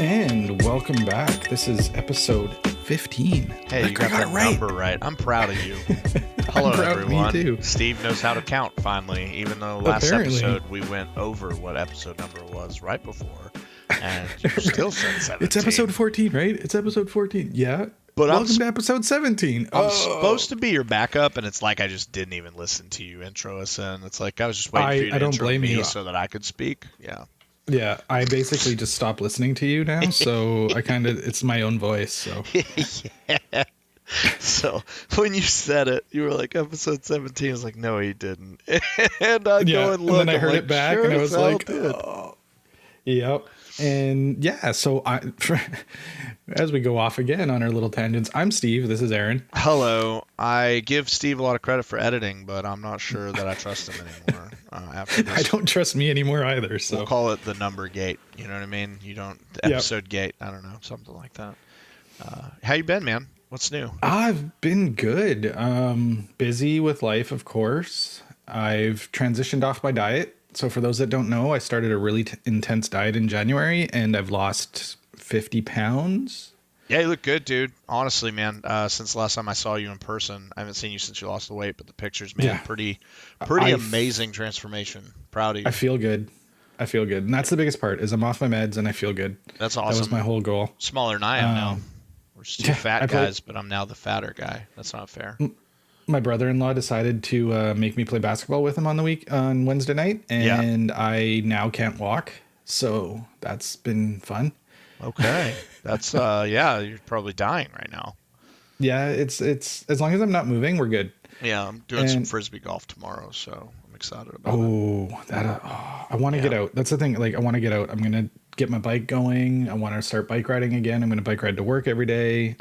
And welcome back. This is episode 15. Hey, you got that number right. I'm proud of you. Hello, everyone. Me too. Steve knows how to count finally, even though last episode we went over what episode number was right before, and you still said 17. It's episode 14, right? It's episode 14. Yeah. But welcome to episode 17. I'm supposed to be your backup, and it's like I just didn't even listen to you intro us in. It's like I was just waiting for you to intro me so that I could speak. Yeah. Yeah, I basically just stopped listening to you now, so I kind of, it's my own voice, so. Yeah. So when you said it, you were like, episode 17. I was like, no, he didn't. And I go and look. And then I heard it back, and I was like, oh. Yep. And yeah, so as we go off again on our little tangents, I'm Steve. This is Errane. Hello. I give Steve a lot of credit for editing, but I'm not sure that I trust him anymore. After this. I don't trust me anymore either. So we'll call it the number gate. You know what I mean? You don't episode gate. I don't know, something like that. How you been, man? What's new? I've been good. Busy with life, of course. I've transitioned off my diet. So for those that don't know, I started a really intense diet in January, and I've lost 50 pounds. Yeah, you look good, dude. Honestly, man, since the last time I saw you in person, I haven't seen you since you lost the weight, but the pictures made a pretty amazing transformation. Proud of you. I feel good. And that's the biggest part, is I'm off my meds and I feel good. That's awesome. That was my whole goal. Smaller than I am now. We're just two fat guys, but I'm now the fatter guy. That's not fair. My brother-in-law decided to make me play basketball with him on Wednesday night, and I now can't walk, so that's been fun. Okay, that's you're probably dying right now. Yeah, it's as long as I'm not moving, we're good. Yeah, I'm doing some frisbee golf tomorrow, so I'm excited about it. I want to get out. That's the thing. Like, I want to get out. I'm gonna get my bike going. I want to start bike riding again. I'm gonna bike ride to work every day.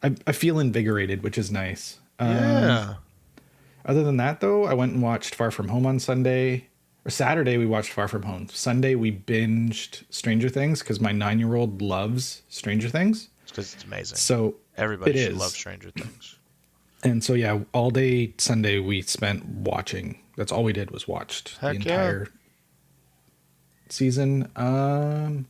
I feel invigorated, which is nice. Yeah. Other than that, though, I went and watched Far From Home on Saturday. We watched Far From Home. Sunday we binged Stranger Things because my 9-year-old loves Stranger Things. It's because it's amazing. So everybody should love Stranger Things. And so yeah, all day Sunday we spent watching. That's all we did was watched the entire season. And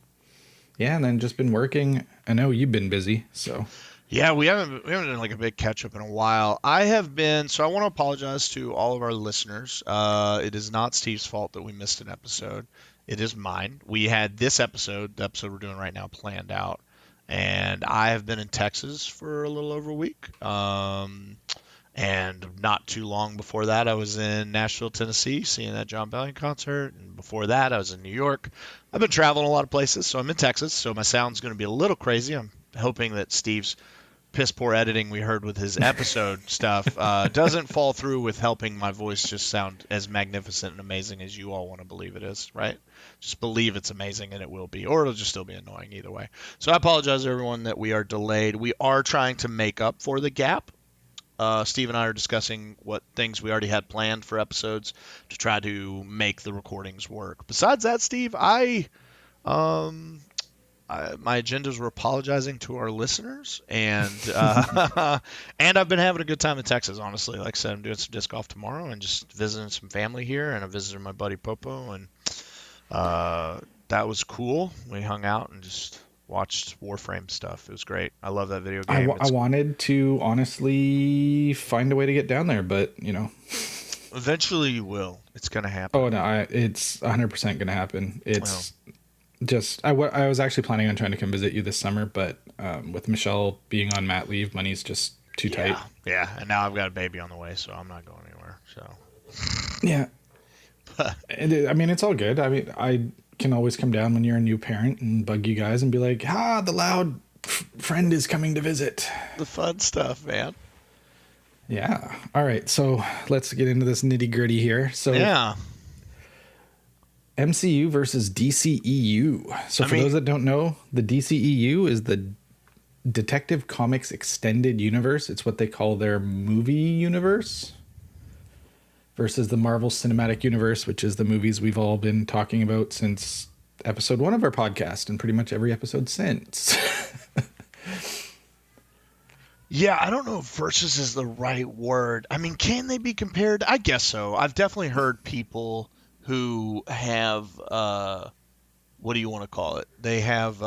then just been working. I know you've been busy, so. Yeah, we haven't done like a big catch up in a while. I have been, so I want to apologize to all of our listeners. It is not Steve's fault that we missed an episode. It is mine. We had this episode, the episode we're doing right now, planned out, and I have been in Texas for a little over a week. And not too long before that, I was in Nashville, Tennessee, seeing that John Bellion concert. And before that, I was in New York. I've been traveling a lot of places, so I'm in Texas. So my sound's going to be a little crazy. I'm hoping that Steve's piss poor editing we heard with his episode stuff doesn't fall through with helping my voice just sound as magnificent and amazing as you all want to believe it is, right? Just believe it's amazing, and it will be, or it'll just still be annoying either way. So I apologize to everyone that we are delayed. We are trying to make up for the gap. Steve and I are discussing what things we already had planned for episodes to try to make the recordings work. Besides that, Steve, my agendas were apologizing to our listeners, and and I've been having a good time in Texas, honestly. Like I said, I'm doing some disc golf tomorrow and just visiting some family here, and I visited my buddy Popo, and that was cool. We hung out and just watched Warframe stuff. It was great. I love that video game. I wanted to honestly find a way to get down there, but eventually you will. It's going to happen. Oh, no, it's 100% going to happen. It's... Just I was actually planning on trying to come visit you this summer, but with Michelle being on mat leave, money's just too tight. Yeah, and now I've got a baby on the way, so I'm not going anywhere. So yeah, I mean, it's all good. I mean, I can always come down when you're a new parent and bug you guys and be like, the loud friend is coming to visit. The fun stuff, man. Yeah. All right, so let's get into this nitty gritty here. So yeah. MCU versus DCEU. So for those that don't know, the DCEU is the Detective Comics Extended Universe. It's what they call their movie universe. Versus the Marvel Cinematic Universe, which is the movies we've all been talking about since episode 1 of our podcast and pretty much every episode since. Yeah, I don't know if versus is the right word. I mean, can they be compared? I guess so. I've definitely heard people who have what do you want to call it? They have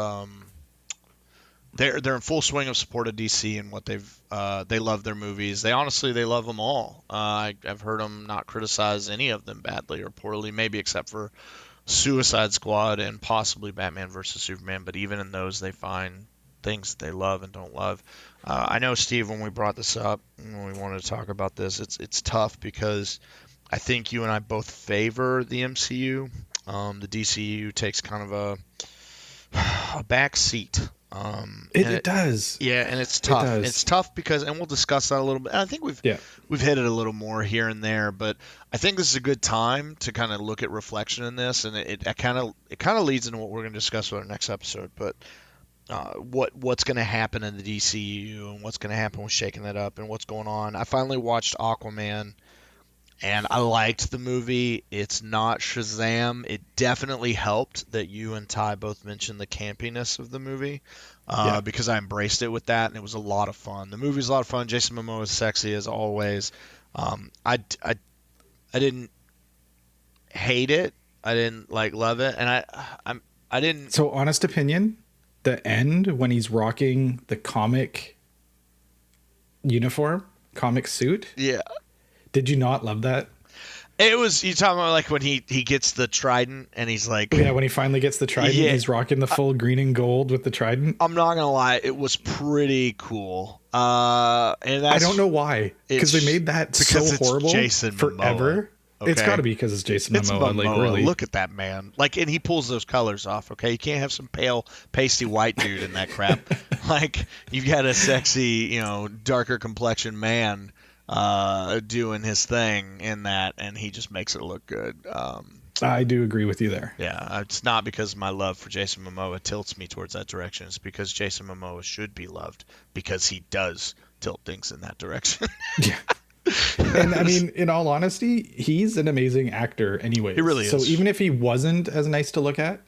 they're in full swing of support of DC and what they love their movies. They love them all. I've heard them not criticize any of them badly or poorly, maybe except for Suicide Squad and possibly Batman versus Superman. But even in those, they find things that they love and don't love. I know, Steve, when we brought this up, when we wanted to talk about this, it's tough because I think you and I both favor the MCU. The DCEU takes kind of a back seat. It does. Yeah, and it's tough. It does. It's tough because, and we'll discuss that a little bit. And I think we've hit it a little more here and there, but I think this is a good time to kind of look at reflection in this, and it kind of leads into what we're going to discuss with our next episode. But what's going to happen in the DCU and what's going to happen with shaking that up and what's going on. I finally watched Aquaman. And I liked the movie. It's not Shazam. It definitely helped that you and Ty both mentioned the campiness of the movie because I embraced it with that, and it was a lot of fun. The movie's a lot of fun. Jason Momoa is sexy as always. I didn't hate it. I didn't love it, and I didn't. So, honest opinion, the end when he's rocking the comic uniform, comic suit. Yeah. Did you not love that? It was, you talking about when he gets the trident and he's like... Yeah, when he finally gets the trident, he's rocking the full green and gold with the trident. I'm not going to lie, it was pretty cool. And I don't know why. Because they made that so horrible Jason forever. Momoa, okay? It's got to be because it's Jason Momoa. It's Momoa. Really. Look at that man. And he pulls those colors off, okay? You can't have some pale, pasty white dude in that crap. You've got a sexy, darker complexion man doing his thing in that, and he just makes it look good. I do agree with you there. Yeah, it's not because my love for Jason Momoa tilts me towards that direction. It's because Jason Momoa should be loved because he does tilt things in that direction. Yeah. And I mean, in all honesty, he's an amazing actor anyway. He really is. So even if he wasn't as nice to look at,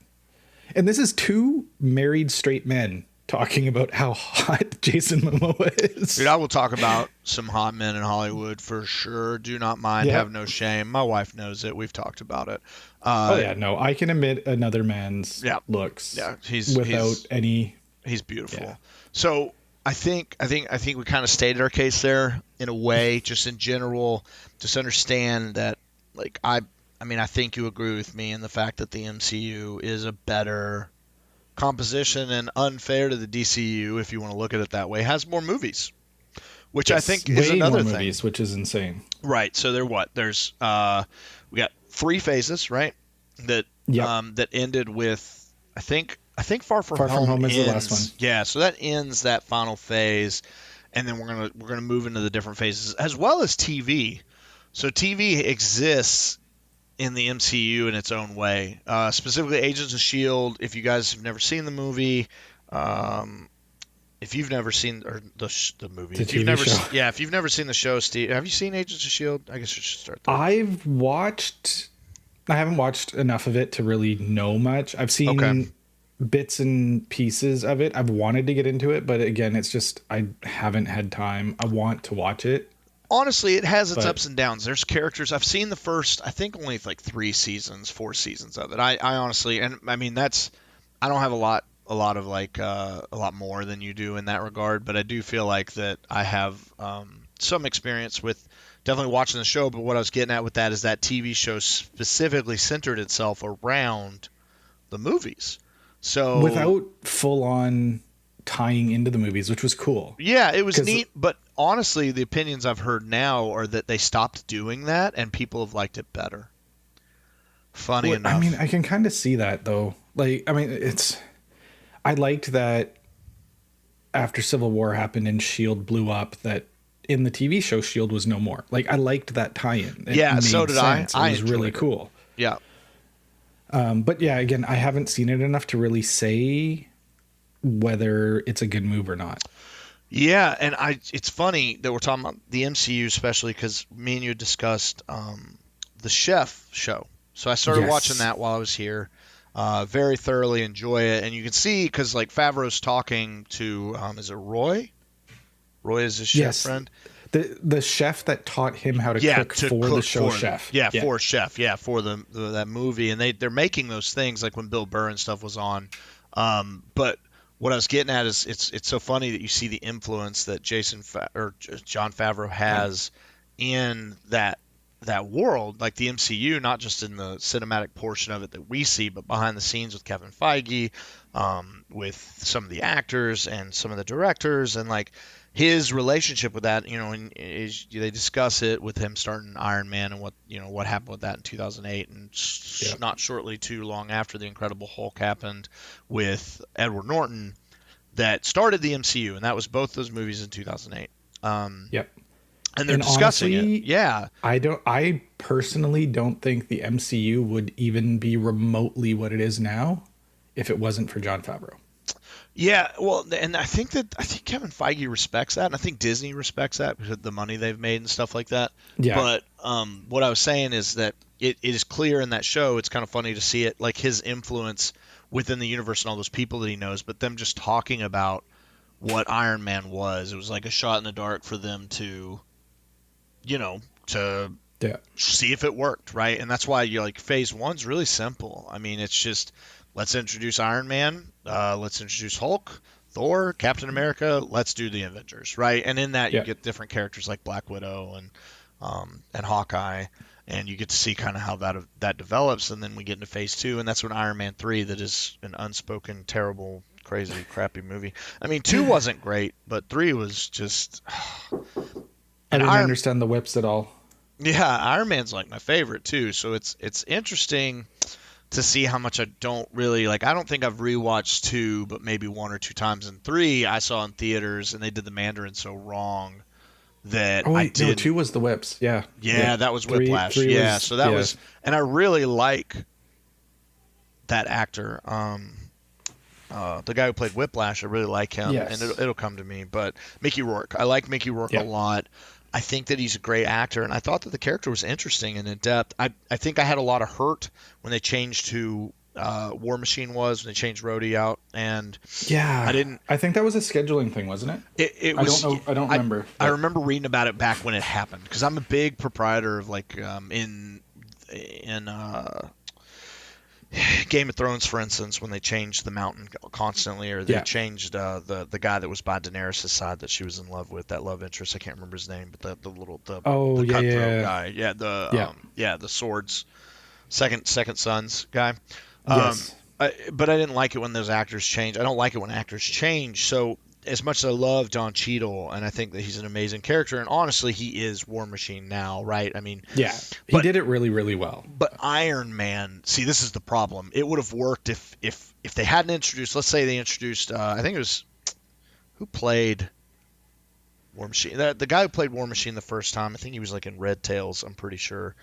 and this is two married straight men talking about how hot Jason Momoa is. Dude, I will talk about some hot men in Hollywood for sure. Do not mind. Have no shame. My wife knows it. We've talked about it. No, I can admit another man's looks. Yeah, he's beautiful. Yeah. Yeah. So I think we kind of stated our case there in a way, just in general. Just understand that, I think you agree with me in the fact that the MCU is a better composition and unfair to the DCU, if you want to look at it that way, has more movies, which I think is another thing. Movies, which is insane. Right. So there's we got 3 phases, right? That ended with I think Far From Home is the last one. Yeah. So that ends that final phase, and then we're gonna move into the different phases as well as TV. So TV exists in the MCU in its own way, specifically Agents of S.H.I.E.L.D. If you guys have never seen the movie, if you've never seen the movie, if you've never seen the show, Steve, have you seen Agents of S.H.I.E.L.D.? I guess we should start there. I haven't watched enough of it to really know much. I've seen bits and pieces of it. I've wanted to get into it, but again, it's just I haven't had time. I want to watch it. Honestly, it has its ups and downs. There's characters. I've seen the first, I think only 4 seasons of it. I honestly, and I mean I don't have a lot more than you do in that regard, but I do feel like that I have some experience with definitely watching the show. But what I was getting at with that is that TV show specifically centered itself around the movies. So without full on tying into the movies, which was cool. Yeah, it was neat, but honestly, the opinions I've heard now are that they stopped doing that and people have liked it better. Funny enough. I mean, I can kind of see that though. I liked that after Civil War happened and S.H.I.E.L.D. blew up, that in the TV show S.H.I.E.L.D. was no more. I liked that tie-in. So did sense. I. It was really cool. Yeah. But yeah, again, I haven't seen it enough to really say whether it's a good move or not. Yeah, and it's funny that we're talking about the MCU, especially because me and you discussed the Chef show. So I started watching that while I was here. Very thoroughly enjoy it, and you can see because Favreau's talking to is it Roy? Roy is his chef friend. The chef that taught him how to cook for the show Chef. For Chef. Yeah, for that movie, and they're making those things like when Bill Burr and stuff was on. But what I was getting at is it's so funny that you see the influence that Jon Favreau has in that world, like the MCU, not just in the cinematic portion of it that we see, but behind the scenes with Kevin Feige, with some of the actors and some of the directors, and like his relationship with that, and they discuss it with him starting Iron Man and what happened with that in 2008, and not shortly too long after the Incredible Hulk happened with Edward Norton, that started the MCU, and that was both those movies in 2008. And they're discussing honestly, it. Yeah. I personally don't think the MCU would even be remotely what it is now if it wasn't for Jon Favreau. Yeah, well, and I think Kevin Feige respects that, and I think Disney respects that because of the money they've made and stuff like that. Yeah. But what I was saying is that it is clear in that show. It's kind of funny to see it, like his influence within the universe and all those people that he knows, but them just talking about what Iron Man was. It was like a shot in the dark for them to see if it worked, right? And that's why you're like, phase one's really simple. I mean, it's just, let's introduce Iron Man, let's introduce Hulk, Thor, Captain America, let's do the Avengers, right? And in that you get different characters like Black Widow and Hawkeye, and you get to see kind of how that develops, and then we get into phase two, and that's when Iron Man 3, that is an unspoken, terrible, crazy, crappy movie. I mean, 2 wasn't great, but 3 was just... I didn't understand the whips at all. Yeah, Iron Man's like my favorite too. So it's interesting to see how much I don't really like. I don't think I've rewatched 2, but maybe 1 or 2 times. And 3 I saw in theaters, and they did the Mandarin so wrong that I did. No, 2 was the whips. Yeah. Yeah, that was Whiplash. 3 was, so that was, and I really like that actor. The guy who played Whiplash, I really like him, and it'll come to me. But Mickey Rourke, I like Mickey Rourke a lot. I think that he's a great actor, and I thought that the character was interesting and in depth. I think I had a lot of hurt when they changed who War Machine was, when they changed Rhodey out, and I think that was a scheduling thing, wasn't it? It was. I don't remember. I remember reading about it back when it happened, because I'm a big proprietor of like in Game of Thrones, for instance, when they changed the Mountain constantly, or they changed the guy that was by Daenerys' side that she was in love with, that love interest. I can't remember his name, but the cutthroat guy. The swords, second sons guy. But I didn't like it when those actors changed. I don't like it when actors change. So as much as I love Don Cheadle, and I think that he's an amazing character, and honestly, he is War Machine now, right? I mean, he did it really, really well. But Iron Man, see, this is the problem. It would have worked if they hadn't introduced. Let's say they introduced. I think it was who played War Machine. The guy who played War Machine the first time. I think he was like in Red Tails. I'm pretty sure.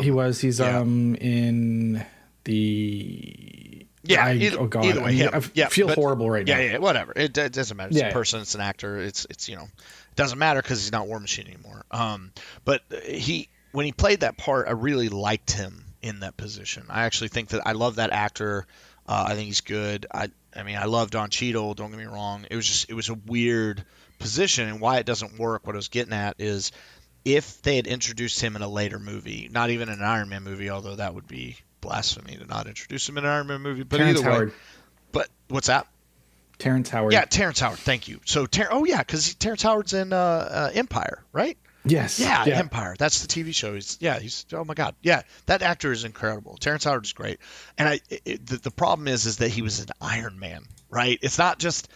He was. He's in the. Either way, I feel horrible right now. Yeah, whatever. It doesn't matter. It's a person. It's an actor. It's it doesn't matter because he's not War Machine anymore. But when he played that part, I really liked him in that position. I actually think that I love that actor. I think he's good. I mean, I love Don Cheadle. Don't get me wrong. It was a weird position, and why it doesn't work. What I was getting at is if they had introduced him in a later movie, not even an Iron Man movie, although that would be blasphemy to not introduce him in an Iron Man movie, but Terrence either Howard. way. But what's that? Terrence Howard. Yeah, Terrence Howard. Thank you. So because Terrence Howard's in Empire, right? Yes. Yeah, Empire. That's the TV show. He's oh my God. Yeah, that actor is incredible. Terrence Howard is great. And the problem is that he was an Iron Man, right? It's not just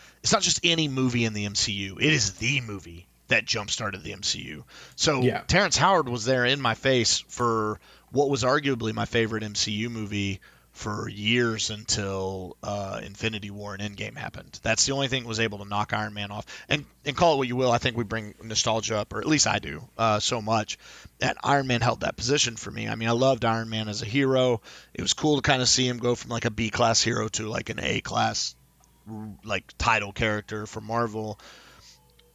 any movie in the MCU. It is the movie that jump-started the MCU. So Terrence Howard was there in my face for what was arguably my favorite MCU movie for years until Infinity War and Endgame happened. That's the only thing that was able to knock Iron Man off. And call it what you will, I think we bring nostalgia up, or at least I do, so much. And Iron Man held that position for me. I mean, I loved Iron Man as a hero. It was cool to kind of see him go from like a B-class hero to like an A-class like title character for Marvel.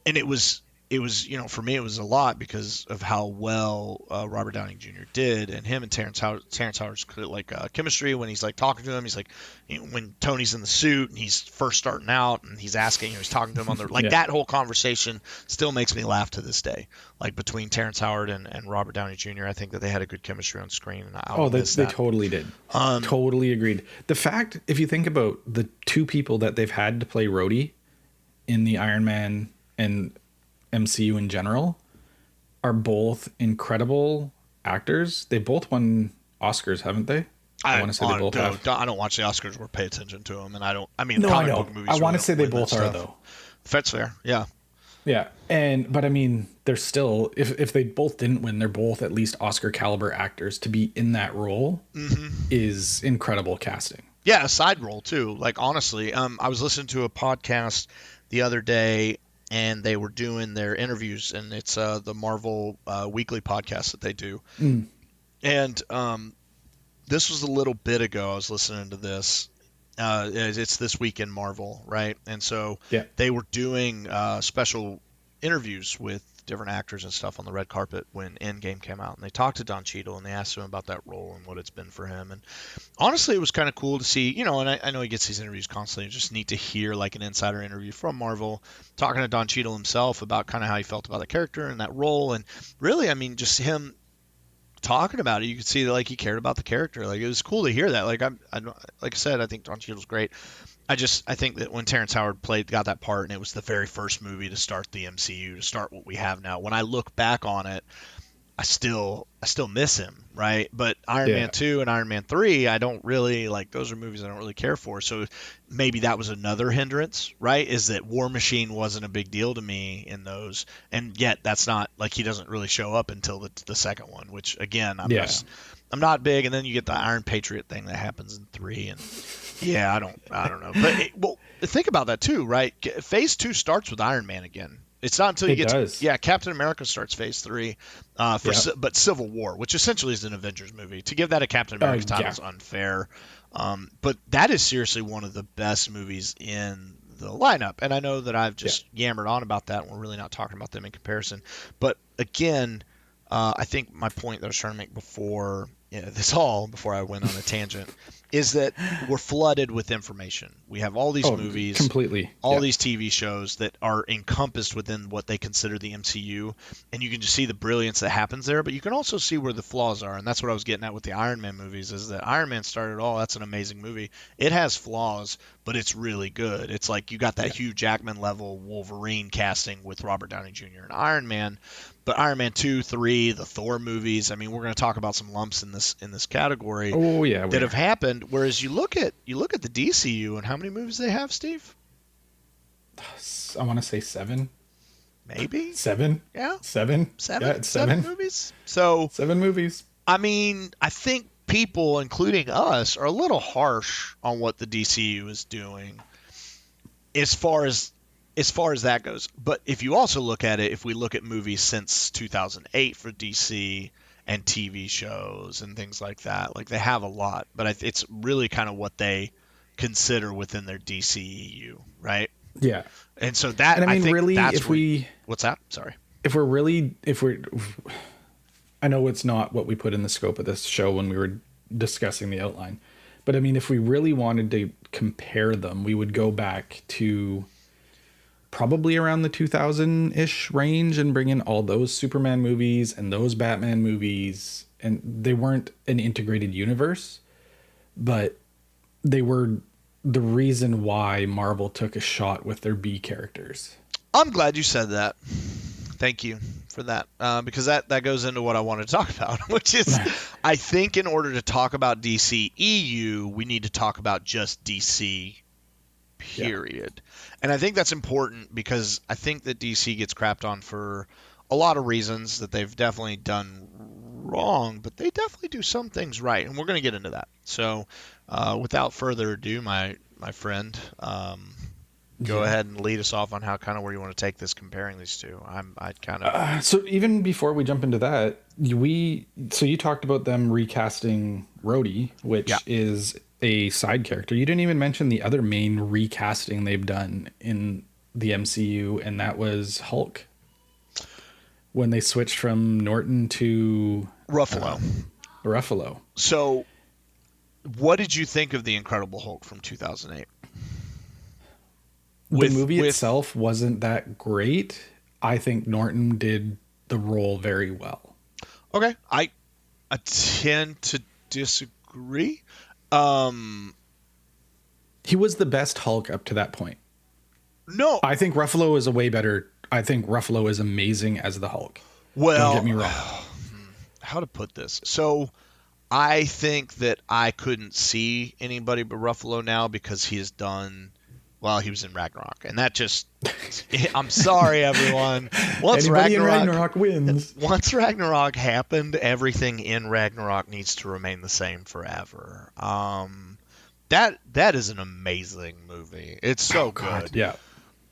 And it was it was, for me, it was a lot because of how well Robert Downey Jr. did, and him and Terrence Howard's like chemistry when he's like talking to him. He's like, when Tony's in the suit and he's first starting out and he's asking, he's talking to him on the like that whole conversation still makes me laugh to this day. Like between Terrence Howard and Robert Downey Jr., I think that they had a good chemistry on screen. And they totally did. Totally agreed. The fact, if you think about the two people that they've had to play Rhodey in the Iron Man and MCU in general, are both incredible actors. They both won Oscars, haven't they? I want to say they both have. I don't watch the Oscars or pay attention to them, and I don't. I mean, no, I know. I want to say they both are though. That's fair. Yeah. Yeah, but I mean, they're still. If they both didn't win, they're both at least Oscar caliber actors. To be in that role is incredible casting. Yeah, a side role too. Like honestly, I was listening to a podcast the other day, and they were doing their interviews, and it's the Marvel weekly podcast that they do. And this was a little bit ago. I was listening to this. It's This Week in Marvel, right? And so they were doing special interviews with different actors and stuff on the red carpet when Endgame came out, and they talked to Don Cheadle and they asked him about that role and what it's been for him. And honestly, it was kind of cool to see, and I know he gets these interviews constantly. It's just neat to hear like an insider interview from Marvel talking to Don Cheadle himself about kind of how he felt about the character and that role. And really, I mean, just him talking about it, you could see that like he cared about the character. Like it was cool to hear that. Like like I said, I think Don Cheadle's great. I think that when Terrence Howard got that part, and it was the very first movie to start the MCU, to start what we have now. When I look back on it, I still miss him, right? But Iron Man 2 and Iron Man 3, I don't really like. Those are movies I don't really care for. So maybe that was another hindrance, right? Is that War Machine wasn't a big deal to me in those, and yet that's not like he doesn't really show up until the second one, which again I'm not big. And then you get the Iron Patriot thing that happens in 3, and I don't know. But think about that too, right? Phase 2 starts with Iron Man again. It's not until you get to Captain America starts Phase 3, but Civil War, which essentially is an Avengers movie. To give that a Captain America title is unfair. But that is seriously one of the best movies in the lineup. And I know that I've just yammered on about that, and we're really not talking about them in comparison. But again, I think my point that I was trying to make before I went on a tangent, is that we're flooded with information. We have all these movies, these TV shows that are encompassed within what they consider the MCU, and you can just see the brilliance that happens there, but you can also see where the flaws are, and that's what I was getting at with the Iron Man movies, is that Iron Man started all, that's an amazing movie. It has flaws, but it's really good. It's like you got that Hugh Jackman level Wolverine casting with Robert Downey Jr. and Iron Man. But Iron Man 2, 3, the Thor movies, I mean, we're going to talk about some lumps in this category that have happened. Whereas you look at the DCU and how many movies they have, Steve? I want to say 7. Maybe? 7? Yeah. 7? Yeah, it's 7 movies. So 7 movies. I mean, I think people, including us, are a little harsh on what the DCU is doing as far as that goes. But if you also look at it, if we look at movies since 2008 for DC and TV shows and things like that, like they have a lot, but it's really kind of what they consider within their DCEU, right? Yeah. And so that, and I think really, that's what's that? Sorry. I know it's not what we put in the scope of this show when we were discussing the outline, but I mean, if we really wanted to compare them, we would go back to probably around the 2000-ish range and bring in all those Superman movies and those Batman movies. And they weren't an integrated universe, but they were the reason why Marvel took a shot with their B characters. I'm glad you said that. Thank you for that. Because that goes into what I wanted to talk about, which is I think in order to talk about DCEU, we need to talk about just DC, period. Yeah. And I think that's important because I think that DC gets crapped on for a lot of reasons that they've definitely done wrong, but they definitely do some things right, and we're going to get into that. So without further ado, my friend, go ahead and lead us off on where you want to take this, comparing these two. So even before we jump into that, you talked about them recasting Rhodey, which is a side character. You didn't even mention the other main recasting they've done in the MCU, and that was Hulk. when they switched from Norton to Ruffalo. Ruffalo. So, what did you think of The Incredible Hulk from 2008? The movie itself wasn't that great. I think Norton did the role very well. Okay, I tend to disagree. He was the best Hulk up to that point. No, I think Ruffalo is a way better. I think Ruffalo is amazing as the Hulk. Well, don't get me wrong. How to put this? So, I think that I couldn't see anybody but Ruffalo now because he has done. Well, he was in Ragnarok, and that just. I'm sorry, everyone. Anybody in Ragnarok wins. Once Ragnarok happened, everything in Ragnarok needs to remain the same forever. That is an amazing movie. It's so good. Yeah.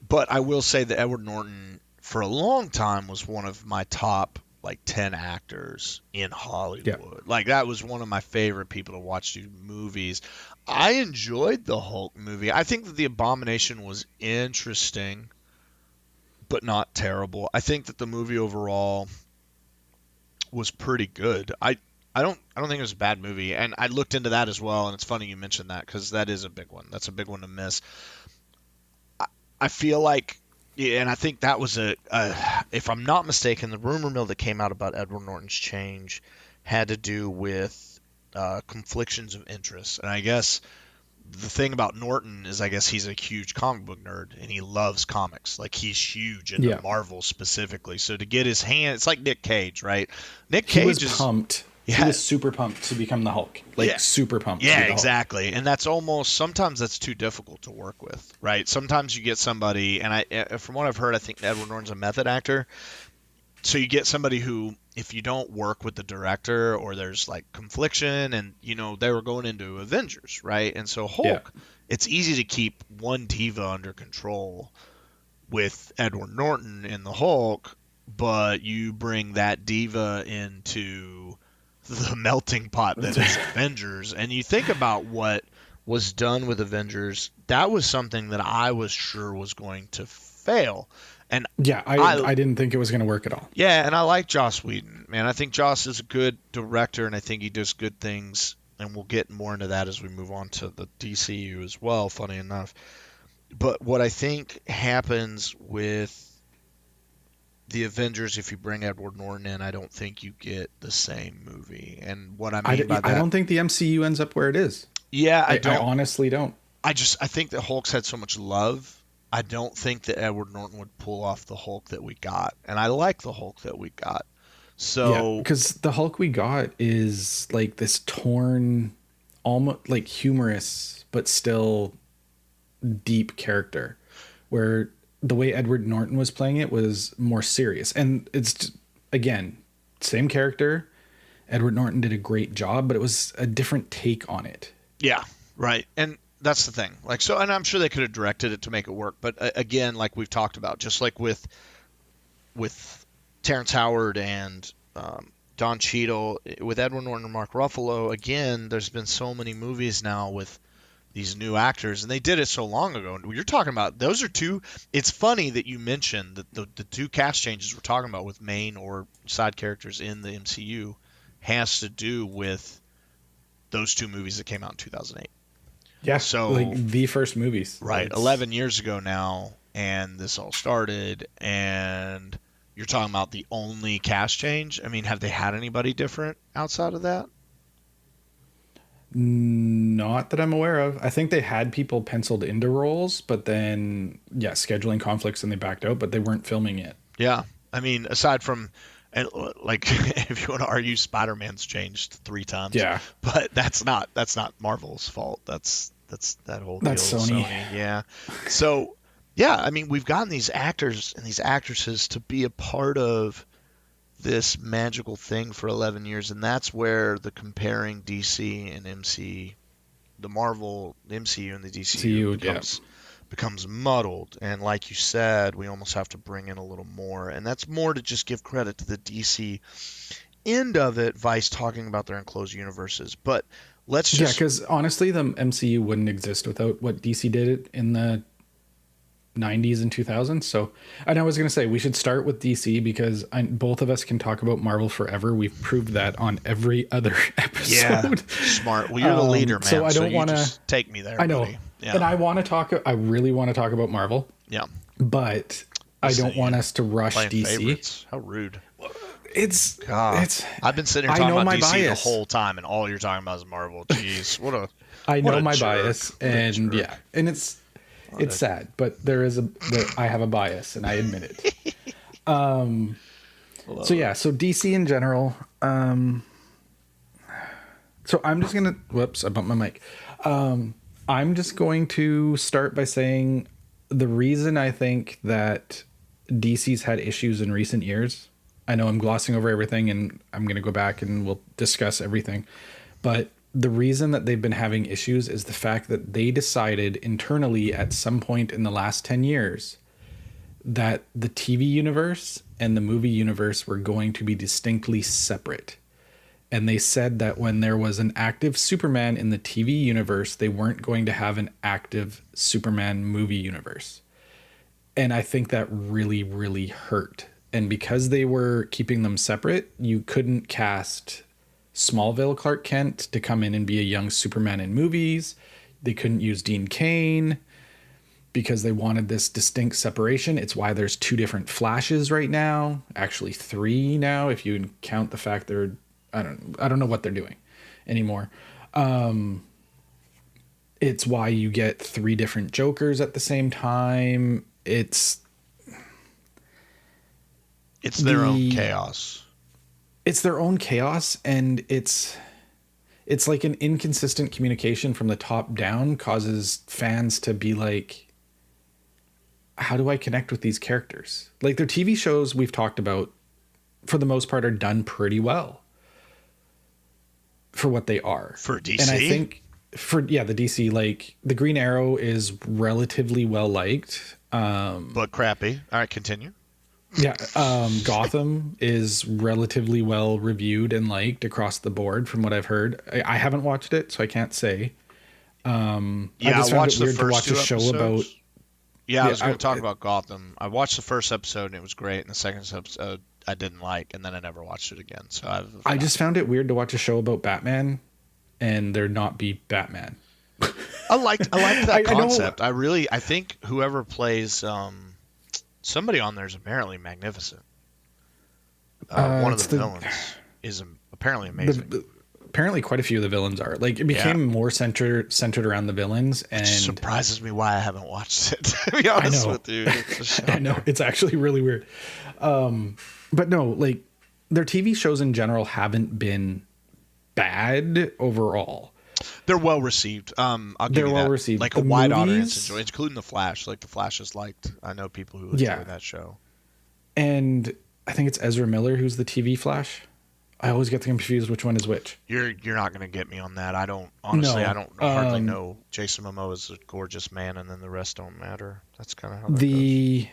But I will say that Edward Norton, for a long time, was one of my top 10 actors in Hollywood. Yeah. Like, that was one of my favorite people to watch do movies. I enjoyed the Hulk movie. I think that The Abomination was interesting, but not terrible. I think that the movie overall was pretty good. I don't think it was a bad movie, and I looked into that as well. And it's funny you mentioned that because that is a big one. That's a big one to miss. I feel like, and I think that was if I'm not mistaken, the rumor mill that came out about Edward Norton's change had to do with conflictions of interest. And I guess the thing about Norton is, I guess he's a huge comic book nerd and he loves comics. Like, he's huge into Marvel specifically. So to get his hand, it's like Nick Cage, right? Nick Cage was pumped. Yeah. He was super pumped to become the Hulk. Super pumped. Yeah, to be the exactly. And that's sometimes that's too difficult to work with, right? Sometimes you get somebody, and from what I've heard, I think Edward Norton's a method actor. So you get somebody who, if you don't work with the director or there's confliction, and they were going into Avengers, right? And so Hulk, it's easy to keep one diva under control with Edward Norton in the Hulk, but you bring that diva into the melting pot that is Avengers, and you think about what was done with Avengers, that was something that I was sure was going to fail. And I didn't think it was going to work at all. Yeah, and I like Joss Whedon, man. I think Joss is a good director, and I think he does good things, and we'll get more into that as we move on to the DCU as well, funny enough. But what I think happens with the Avengers, if you bring Edward Norton in, I don't think you get the same movie. And what I mean by that, I don't think the MCU ends up where it is. Yeah, I honestly don't. I think that Hulk's had so much love. I don't think that Edward Norton would pull off the Hulk that we got. And I like the Hulk that we got. So because the Hulk we got is this torn, almost humorous, but still deep character, where the way Edward Norton was playing it was more serious. And it's just, again, same character. Edward Norton did a great job, but it was a different take on it. Yeah, right. And that's the thing. And I'm sure they could have directed it to make it work. But again, like we've talked about, just like with Terrence Howard and Don Cheadle, with Edward Norton and Mark Ruffalo, again, there's been so many movies now with these new actors, and they did it so long ago. And you're talking about, those are two. It's funny that you mentioned that the two cast changes we're talking about with main or side characters in the MCU has to do with those two movies that came out in 2008. Yeah, so the first movies. Right, 11 years ago now, and this all started, and you're talking about the only cast change. I mean, have they had anybody different outside of that? Not that I'm aware of. I think they had people penciled into roles, but then, scheduling conflicts and they backed out, but they weren't filming it. Yeah. I mean, aside from, if you want to argue, Spider-Man's changed 3 times. Yeah. But that's not Marvel's fault. That's that whole deal. That's Sony. Yeah. So, yeah, I mean, we've gotten these actors and these actresses to be a part of this magical thing for 11 years, and that's where the comparing DC and MC, the Marvel, the MCU and the DCU becomes muddled. And like you said, we almost have to bring in a little more, and that's more to just give credit to the DC end of it, Vice talking about their enclosed universes. But let's just... because honestly, the MCU wouldn't exist without what DC did in the 90s and 2000s. So, and I was going to say we should start with DC because both of us can talk about Marvel forever. We've proved that on every other episode. Yeah, smart. Well, you're the leader, man. So I don't want to take me there. I know, buddy. Yeah. and I really want to talk about Marvel. Yeah, but I don't want us to rush DC. Favorites. How rude. It's I've been sitting here talking about DC the whole time, and all you're talking about is Marvel. Jeez, what a I know my bias, and yeah, and it's sad, but I have a bias, and I admit it. So DC in general. So I'm just gonna. Whoops, I bumped my mic. I'm just going to start by saying the reason I think that DC's had issues in recent years. I know I'm glossing over everything, and I'm going to go back and we'll discuss everything. But the reason that they've been having issues is the fact that they decided internally at some point in the last 10 years that the TV universe and the movie universe were going to be distinctly separate. And they said that when there was an active Superman in the TV universe, they weren't going to have an active Superman movie universe. And I think that really, really hurt. And because they were keeping them separate, you couldn't cast Smallville Clark Kent to come in and be a young Superman in movies. They couldn't use Dean Cain because they wanted this distinct separation. It's why there's 2 different Flashes right now. Actually 3 now, if you count the fact I don't know what they're doing anymore. It's why you get 3 different Jokers at the same time. It's their own chaos. It's their own chaos, and it's like an inconsistent communication from the top down causes fans to be like, how do I connect with these characters? Like their TV shows we've talked about, for the most part, are done pretty well for what they are. For DC? And I think the DC, like the Green Arrow is relatively well liked. But crappy. All right, continue. Yeah, Gotham is relatively well reviewed and liked across the board from what I've heard. I haven't watched it, so I can't say. I just found it weird to watch a show about... Yeah, I was going to talk about Gotham. I watched the first episode, and it was great, and the second episode I didn't like, and then I never watched it again. So I just found it weird to watch a show about Batman and there not be Batman. I liked that concept. I think whoever plays... somebody on there is apparently magnificent. One of the villains is apparently amazing. Apparently, quite a few of the villains are. Like, it became more centered around the villains, and it surprises me why I haven't watched it. To be honest with you, I know it's actually really weird. But no, like their TV shows in general haven't been bad overall. They're well received. They're well received. Like a wide audience enjoy, including the Flash. Like the Flash is liked. I know people who enjoy that show. And I think it's Ezra Miller who's the TV Flash. I always get confused which one is which. You're not going to get me on that. I don't hardly know. Jason Momoa is a gorgeous man, and then the rest don't matter. That's kind of how that goes.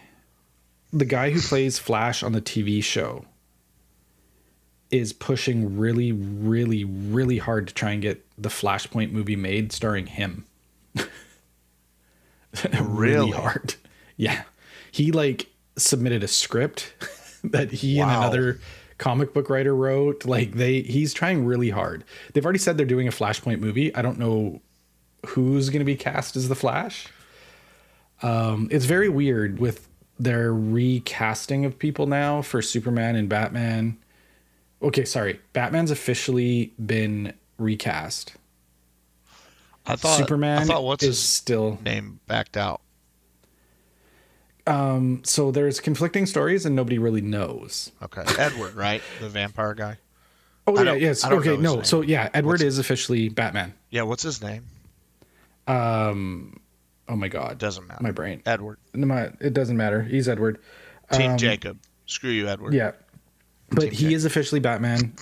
The guy who plays Flash on the TV show is pushing really, really, really hard to try and get the Flashpoint movie made starring him. Really hard. Yeah. He submitted a script that he and another comic book writer wrote. He's trying really hard. They've already said they're doing a Flashpoint movie. I don't know who's going to be cast as the Flash. It's very weird with their recasting of people now for Superman and Batman. Okay, sorry. Batman's officially been recast. I thought Superman what's is still name backed out. So there's conflicting stories and nobody really knows. Okay. Edward, right? The vampire guy? Oh, yeah, yes. Okay, no. So, yeah, Edward is officially Batman. Yeah, what's his name? Oh, my God. Doesn't matter. My brain. Edward. It doesn't matter. He's Edward. Team Jacob. Screw you, Edward. Yeah. But he is officially Batman.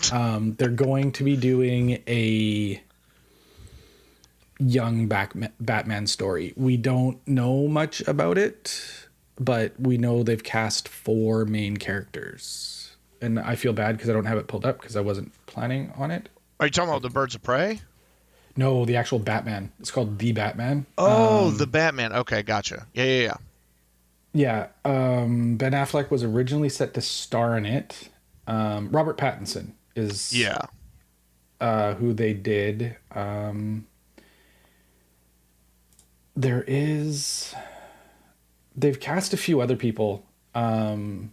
They're going to be doing a young Batman story. We don't know much about it, but we know they've cast 4 main characters. And I feel bad because I don't have it pulled up because I wasn't planning on it. Are you talking about the Birds of Prey? No, the actual Batman. It's called The Batman. Oh, the Batman. Okay, gotcha. Yeah. Yeah, Ben Affleck was originally set to star in it. Robert Pattinson is Yeah. who they did. There is they've cast a few other people. I'm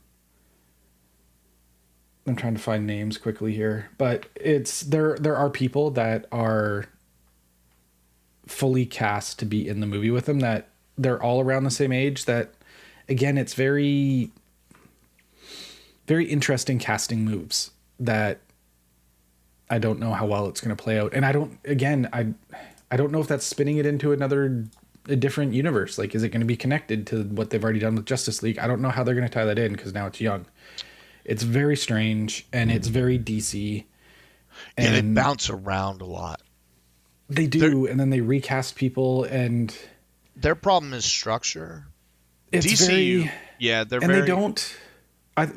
trying to find names quickly here, but it's there are people that are fully cast to be in the movie with them that they're all around the same age. That again, it's very very interesting casting moves that I don't know how well it's going to play out. And I don't know if that's spinning it into a different universe. Like, is it going to be connected to what they've already done with Justice League? I don't know how they're going to tie that in because now it's young. It's very strange and it's very DC. Yeah, they And bounce around a lot. they do, and then they recast people, and Their problem is structure. it's DCU, very. yeah, they're And very. they don't.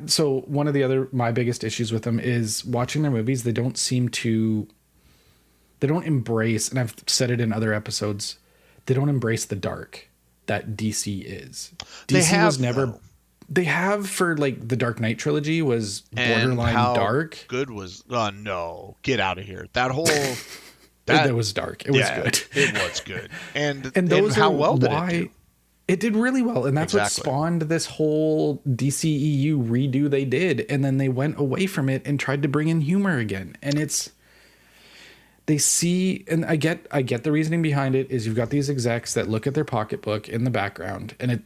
So one of the other my biggest issues with them is watching their movies. They don't seem to. They don't embrace, and I've said it in other episodes. They don't embrace the dark that DC is. They DC have, was never. though. They have for like the Dark Knight trilogy was And borderline how dark. good was? No, get out of here. That whole That was dark. It was good. It was good. And those how are well did why it do? it did really well, and that's Exactly. what spawned this whole DCEU redo they did, and then they went away from it and tried to bring in humor again, and it's they see, and I get the reasoning behind it is you've got these execs that look at their pocketbook in the background, and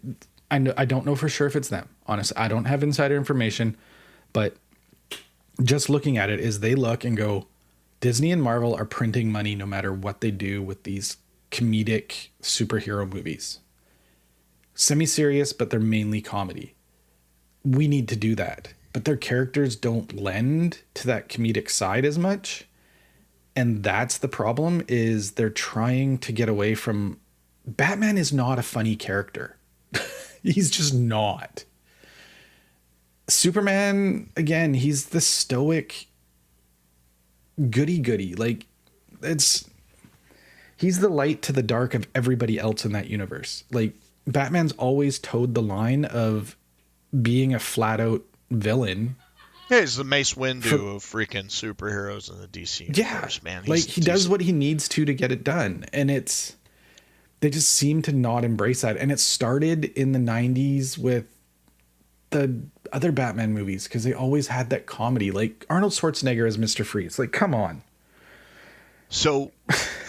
I don't know for sure if it's them. Honestly, I don't have insider information, but just looking at it is they look and go, Disney and Marvel are printing money no matter what they do with these comedic superhero movies. Semi-serious, but they're mainly comedy. We need to do that. But their characters don't lend to that comedic side as much. And that's the problem, is they're trying to get away from... Batman is not a funny character. He's just not. Superman, again, he's the stoic goody-goody. Like, he's the light to the dark of everybody else in that universe. Like, Batman's always towed the line of being a flat-out villain. Yeah, he's the Mace Windu of freaking superheroes in the DC universe, man. Like, he does what he needs to get it done. And they just seem to not embrace that. And it started in the 90s with the other Batman movies, because they always had that comedy. Like, Arnold Schwarzenegger as Mr. Freeze. Like, come on. So,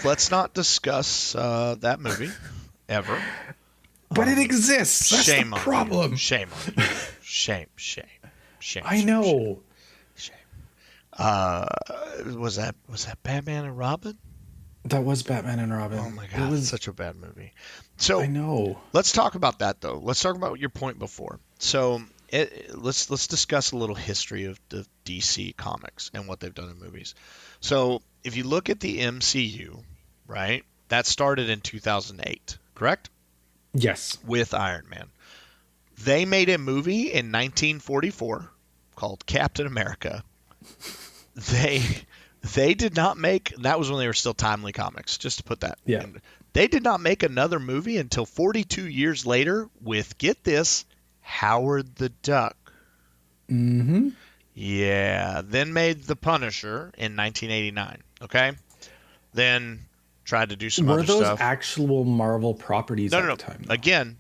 let's not discuss that movie ever. But it exists. That's Shame the on problem. you. Shame on you. Shame. I know. Shame. Was that Batman and Robin? That was Batman and Robin. Oh my god, it was it's such a bad movie. So I know. let's talk about that though. Let's talk about your point before. So let's discuss a little history of the DC comics and what they've done in movies. So if you look at the MCU, right, that started in 2008, correct? Yes. With Iron Man. They made a movie in 1944 called Captain America. They did not make, that was when they were still Timely Comics, just to put that. Yeah. They did not make another movie until 42 years later with, get this, Howard the Duck. Mm-hmm. Yeah. Then made The Punisher in 1989. Okay. Then tried to do some Were other those stuff. actual Marvel properties No. the time? Though? Again,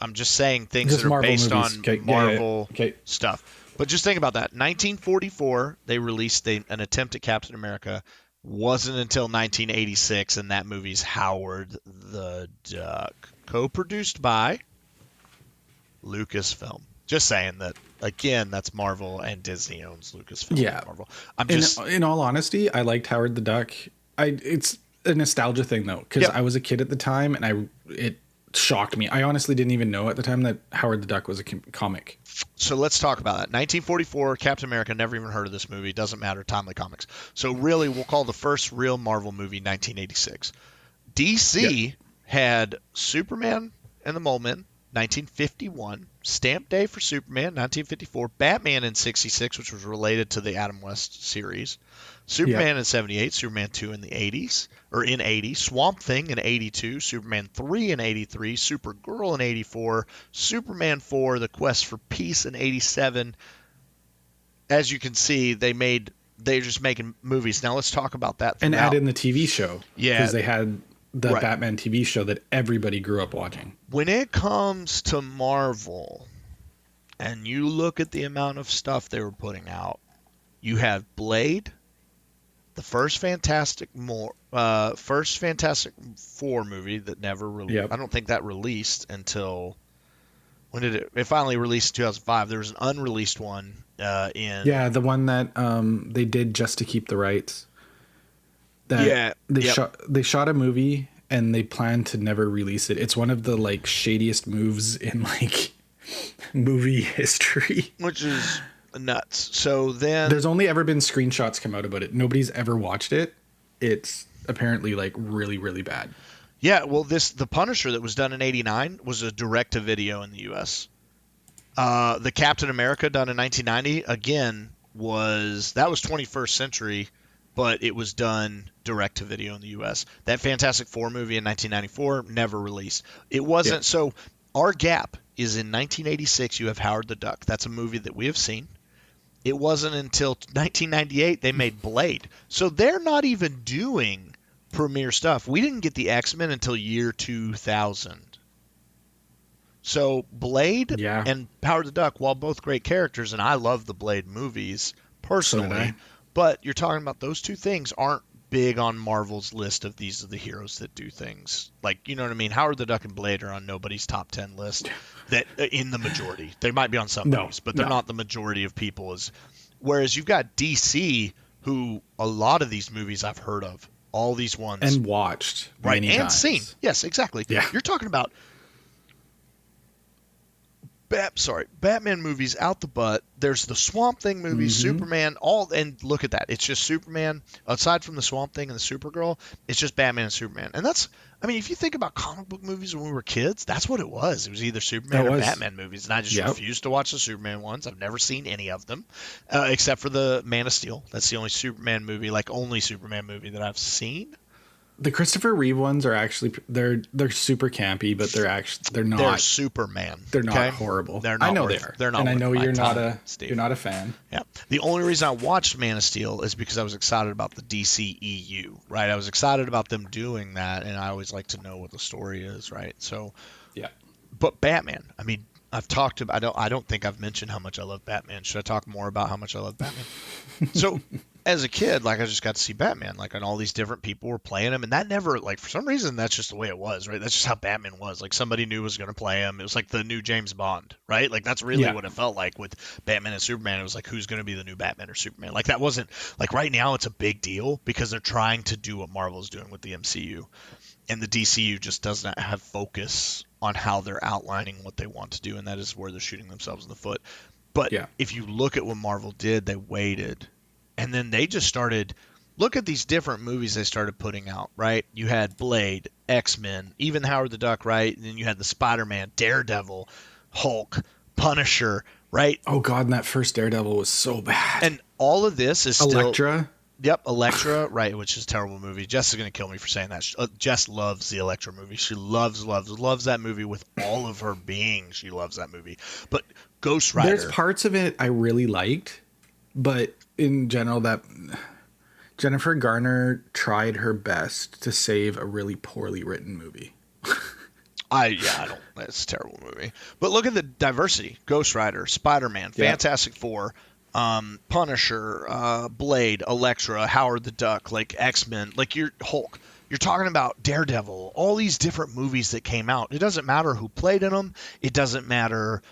I'm just saying things Just that are Marvel based movies. on Okay, yeah, Marvel Okay. stuff. But just think about that. 1944, they released an attempt at Captain America. Wasn't until 1986, and that movie's Howard the Duck, co-produced by Lucasfilm. Just saying that again. That's Marvel, and Disney owns Lucasfilm. Yeah. Marvel. In all honesty, I liked Howard the Duck. It's a nostalgia thing though, because Yep. I was a kid at the time, and it shocked me. I honestly didn't even know at the time that Howard the Duck was a comic. So let's talk about that. 1944, Captain America. Never even heard of this movie. Doesn't matter. Timely Comics. So really, we'll call the first real Marvel movie 1986. DC had Superman and the Mole Men, 1951, Stamp Day for Superman, 1954, Batman in 66, which was related to the Adam West series, Yeah. Superman in 78, Superman 2 in the 80s, or in 80, Swamp Thing in 82, Superman 3 in 83, Supergirl in 84, Superman 4, The Quest for Peace in 87. As you can see, they're just making movies. Now let's talk about that And throughout. add in the TV show. Yeah. Because they had the Right. Batman TV show that everybody grew up watching. When it comes to Marvel, and you look at the amount of stuff they were putting out, you have Blade, the first Fantastic Four movie that never released. Yep. I don't think that released until when did it? It finally released in 2005. There was an unreleased one in. Yeah, the one that they did just to keep the rights. That they shot a movie and they planned to never release it. It's one of the like shadiest moves in like movie history, which is nuts. So then there's only ever been screenshots come out about it. Nobody's ever watched it. It's apparently like really, really bad. Yeah, well, the Punisher that was done in '89 was a direct-to-video in the U.S. The Captain America done in 1990 again was 21st century, but it was done direct-to-video in the U.S. That Fantastic Four movie in 1994 never released. It wasn't so. Our gap is in 1986. You have Howard the Duck. That's a movie that we have seen. It wasn't until 1998 they made Blade. So they're not even doing premiere stuff. We didn't get the X-Men until year 2000. So Blade and Howard the Duck, while both great characters, and I love the Blade movies personally, but you're talking about those two things aren't big on Marvel's list of these are the heroes that do things. Like, you know what I mean? Howard the Duck and Blade are on nobody's top 10 list that in the majority. They might be on some movies, but they're not the majority of people. Whereas you've got DC, who a lot of these movies I've heard of. All these ones. And watched. Right, and times. seen. Yes, exactly. Yeah. You're talking about Batman movies out the butt. There's the Swamp Thing movies, Superman, and look at that. It's just Superman. Aside from the Swamp Thing and the Supergirl, it's just Batman and Superman. And that's, I mean, if you think about comic book movies when we were kids, that's what it was. It was either Superman or Batman movies. And I just refused to watch the Superman ones. I've never seen any of them, except for the Man of Steel. That's the only Superman movie that I've seen. The Christopher Reeve ones are actually they're super campy, but they're not. They're Superman. They're not horrible. They're not. I know they are. They're not. And I know you're not a fan. Yeah. The only reason I watched Man of Steel is because I was excited about the DCEU. Right. I was excited about them doing that, and I always like to know what the story is. Right. So. Yeah. But Batman. I mean, I've talked about. I don't think I've mentioned how much I love Batman. Should I talk more about how much I love Batman? So. As a kid, like I just got to see Batman, like and all these different people were playing him, and that never, like for some reason, that's just the way it was, right? That's just how Batman was. Like somebody knew was going to play him. It was like the new James Bond, right? Like that's really what it felt like with Batman and Superman. It was like who's going to be the new Batman or Superman? Like that wasn't like right now. It's a big deal because they're trying to do what Marvel's doing with the MCU, and the DCU just does not have focus on how they're outlining what they want to do, and that is where they're shooting themselves in the foot. But if you look at what Marvel did, they waited. And then they just started, look at these different movies they started putting out, right? You had Blade, X-Men, even Howard the Duck, right? And then you had the Spider-Man, Daredevil, Hulk, Punisher, right? Oh, God, and that first Daredevil was so bad. And all of this is Elektra? Yep, Elektra, right, which is a terrible movie. Jess is going to kill me for saying that. Jess loves the Elektra movie. She loves that movie with all of her being. She loves that movie. But Ghost Rider. There's parts of it I really liked, but in general, that Jennifer Garner tried her best to save a really poorly written movie. It's a terrible movie. But look at the diversity: Ghost Rider, Spider-Man, Fantastic Four, Punisher, Blade, Elektra, Howard the Duck, like X-Men, like your Hulk. You're talking about Daredevil, all these different movies that came out. It doesn't matter who played in them. It doesn't matter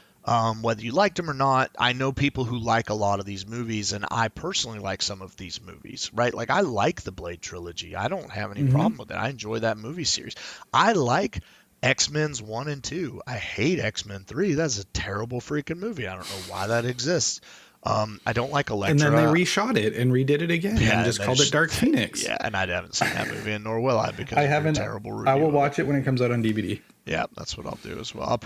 whether you liked them or not. I know people who like a lot of these movies, and I personally like some of these movies, right? Like I like the Blade trilogy. I don't have any problem with it. I enjoy that movie series. I like X-Men's 1 and 2. I hate X-Men 3. That's a terrible freaking movie. I don't know why that exists. I don't like Elektra. And then they reshot it and redid it again and just called it Dark Phoenix. Yeah, and I haven't seen that movie, and nor will I, because I of your haven't. terrible review. I will watch it when it comes out on DVD. Yeah, that's what I'll do as well. That's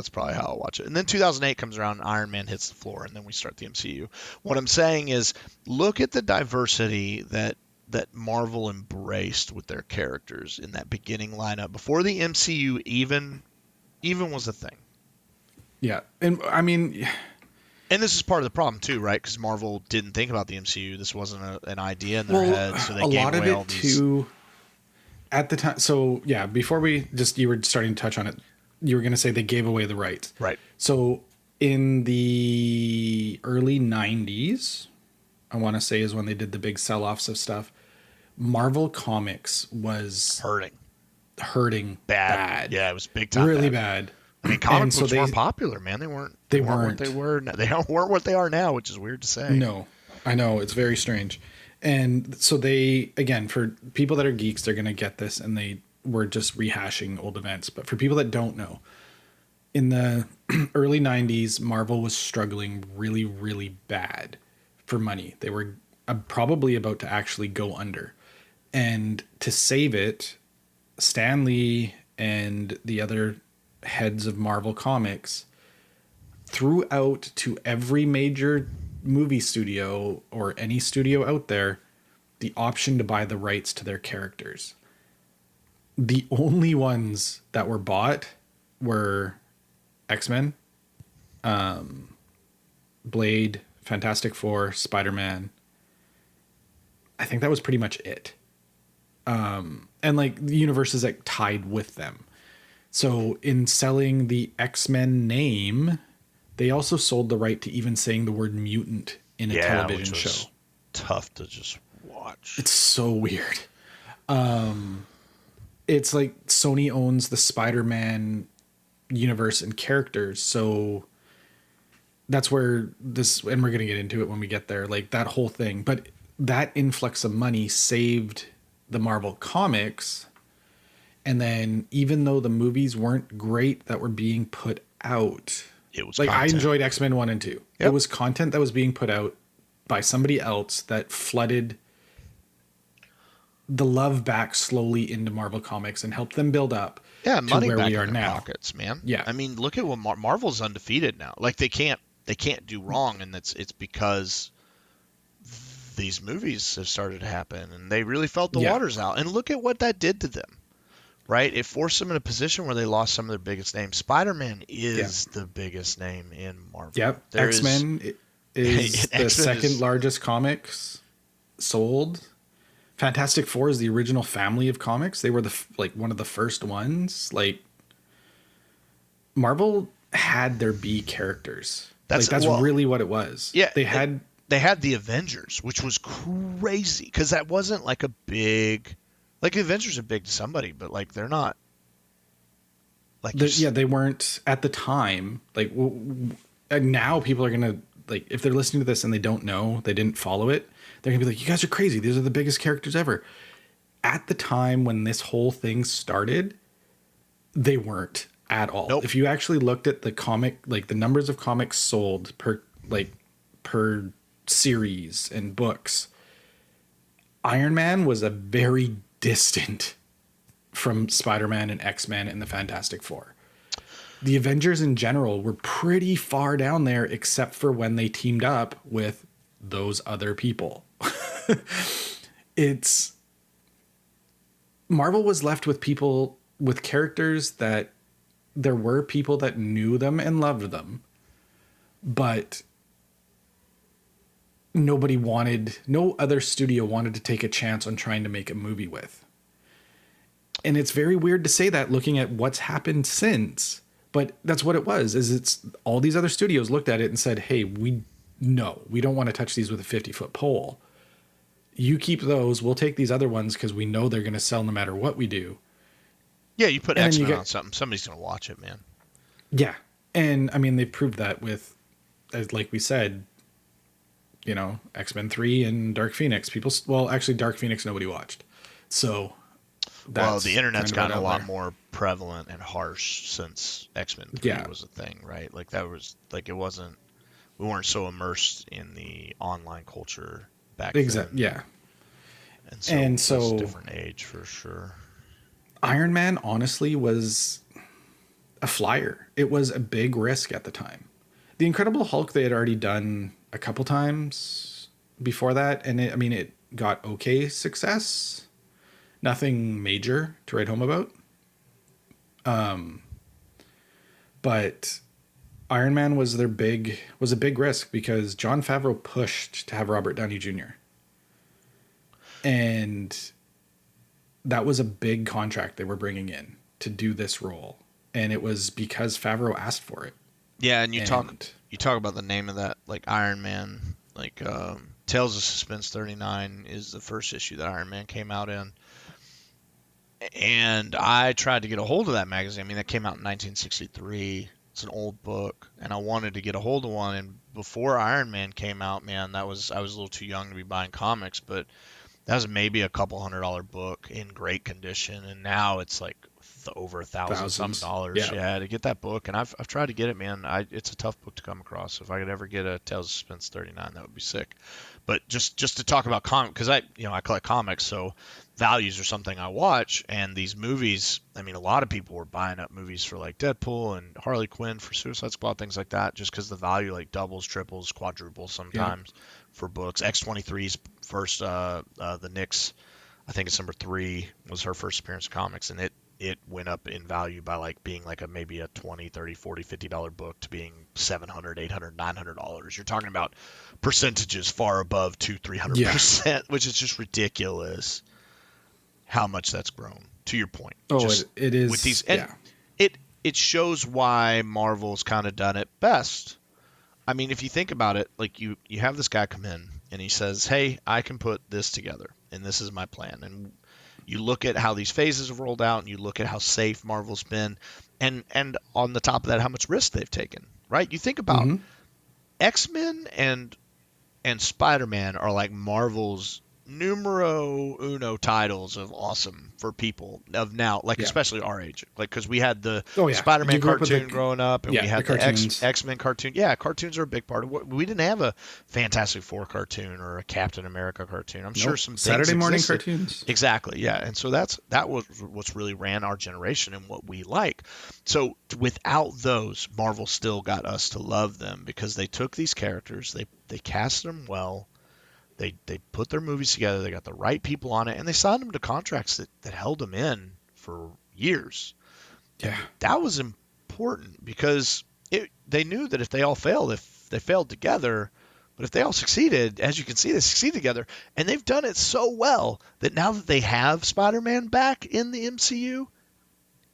probably how I'll watch it. And then 2008 comes around, and Iron Man hits the floor, and then we start the MCU. What I'm saying is, look at the diversity that Marvel embraced with their characters in that beginning lineup before the MCU even was a thing. Yeah, and I mean, and this is part of the problem too, right? Because Marvel didn't think about the MCU. This wasn't an idea in their head, so they gave away all these. At the time, so yeah, before you were starting to touch on it, you were going to say they gave away the rights. Right. So in the early 90s, I want to say is when they did the big sell-offs of stuff, Marvel Comics was hurting bad. Yeah, it was big time. Really bad. I mean, comic books weren't popular, man. They weren't what they were. They weren't what they are now, which is weird to say. No, I know, it's very strange. And so they, again, for people that are geeks, they're going to get this, and they were just rehashing old events. But for people that don't know, in the early 90s, Marvel was struggling really, really bad for money. They were probably about to actually go under. And to save it, Stan Lee and the other heads of Marvel Comics threw out to every major movie studio or any studio out there the option to buy the rights to their characters. The only ones that were bought were X-Men, Blade, Fantastic Four, Spider-Man. I think that was pretty much it. And like the universes that tied with them. So in selling the X-Men name, they also sold the right to even saying the word mutant in a television show. Tough to just watch. It's so weird. It's like Sony owns the Spider-Man universe and characters, so that's where this, and we're going to get into it when we get there, like that whole thing. But that influx of money saved the Marvel Comics. And then even though the movies weren't great that were being put out, it was like content. I enjoyed X-Men 1 and 2. Yep. It was content that was being put out by somebody else that flooded the love back slowly into Marvel Comics and helped them build up to money where back we are in now. Pockets, man. Yeah. I mean, look at what Marvel's undefeated now. Like they can't do wrong, and it's because these movies have started to happen, and they really felt the waters out. And look at what that did to them. Right? It forced them in a position where they lost some of their biggest names. Spider-Man is the biggest name in Marvel. Yep. X-Men is the second largest comics sold. Fantastic Four is the original family of comics. They were one of the first ones. Like Marvel had their B characters. That's really what it was. Yeah. They had the Avengers, which was crazy because that wasn't like a big. Like the Avengers are big to somebody, but like they're not. Like they weren't at the time. Like and now people are gonna like if they're listening to this and they don't know, they didn't follow it. They're gonna be like, "You guys are crazy. These are the biggest characters ever." At the time when this whole thing started, they weren't at all. Nope. If you actually looked at the comic, like the numbers of comics sold per series and books, Iron Man was a very distant from Spider-Man and X-Men and the Fantastic Four. The Avengers in general were pretty far down there, except for when they teamed up with those other people. Marvel was left with people with characters that there were people that knew them and loved them, but no other studio wanted to take a chance on trying to make a movie with. And it's very weird to say that looking at what's happened since, but that's what it was, it's all these other studios looked at it and said, "Hey, we don't want to touch these with a 50-foot pole. You keep those, we'll take these other ones because we know they're going to sell no matter what we do." Yeah, you put X-Men on something, somebody's going to watch it, man. Yeah. And I mean, they proved that with, like we said, X-Men 3 and Dark Phoenix. Actually Dark Phoenix nobody watched. So the internet's gotten a lot more prevalent and harsh since X-Men 3 was a thing, right? Like that was like it wasn't we weren't so immersed in the online culture back Exactly. then. Yeah. And so it's a different age for sure. Iron Man honestly was a flyer. It was a big risk at the time. The Incredible Hulk they had already done a couple times before that, and it got okay success. Nothing major to write home about. But Iron Man was a big risk because Jon Favreau pushed to have Robert Downey Jr. And that was a big contract they were bringing in to do this role. And it was because Favreau asked for it. Yeah, and you talk about the name of that, like Iron Man, like Tales of Suspense 39 is the first issue that Iron Man came out in. And I tried to get a hold of that magazine. I mean, that came out in 1963. It's an old book, and I wanted to get a hold of one. And before Iron Man came out, man, I was a little too young to be buying comics, but that was maybe a couple $100 book in great condition, and now it's like over $1,000 yeah, to get that book. And I've tried to get it, man. It's a tough book to come across. If I could ever get a Tales of Suspense 39, that would be sick. But just to talk about comics, because I collect comics, so values are something I watch. And these movies, I mean, a lot of people were buying up movies for like Deadpool and Harley Quinn for Suicide Squad, things like that, just because the value like doubles, triples, quadruples sometimes for books. X-23's first, the Knicks, I think it's number 3, was her first appearance in comics, and it went up in value by like being like maybe a $20, $30, $40, $50 book to being $700, $800, $900. You're talking about percentages far above 200-300%, which is just ridiculous how much that's grown. To your point, it is with these, and it shows why Marvel's kind of done it best. I mean, if you think about it, like you have this guy come in and he says, "Hey, I can put this together, and this is my plan." And you look at how these phases have rolled out, and you look at how safe Marvel's been, and on the top of that, how much risk they've taken, right? You think about X-Men and Spider-Man are like Marvel's numero uno titles of awesome for people of now, like especially our age, like because we had the Spider-Man cartoon growing up, and we had the X-Men cartoon. Yeah, cartoons are a big part of what we didn't have a Fantastic Four cartoon or a Captain America cartoon. I'm sure some Saturday morning cartoons. Exactly, yeah, and so that was what's really ran our generation and what we like. So without those, Marvel still got us to love them because they took these characters, they cast them well. They put their movies together. They got the right people on it, and they signed them to contracts that held them in for years. Yeah, that was important because they knew that if they all failed, if they failed together, but if they all succeeded, as you can see, they succeeded together, and they've done it so well that now that they have Spider-Man back in the MCU,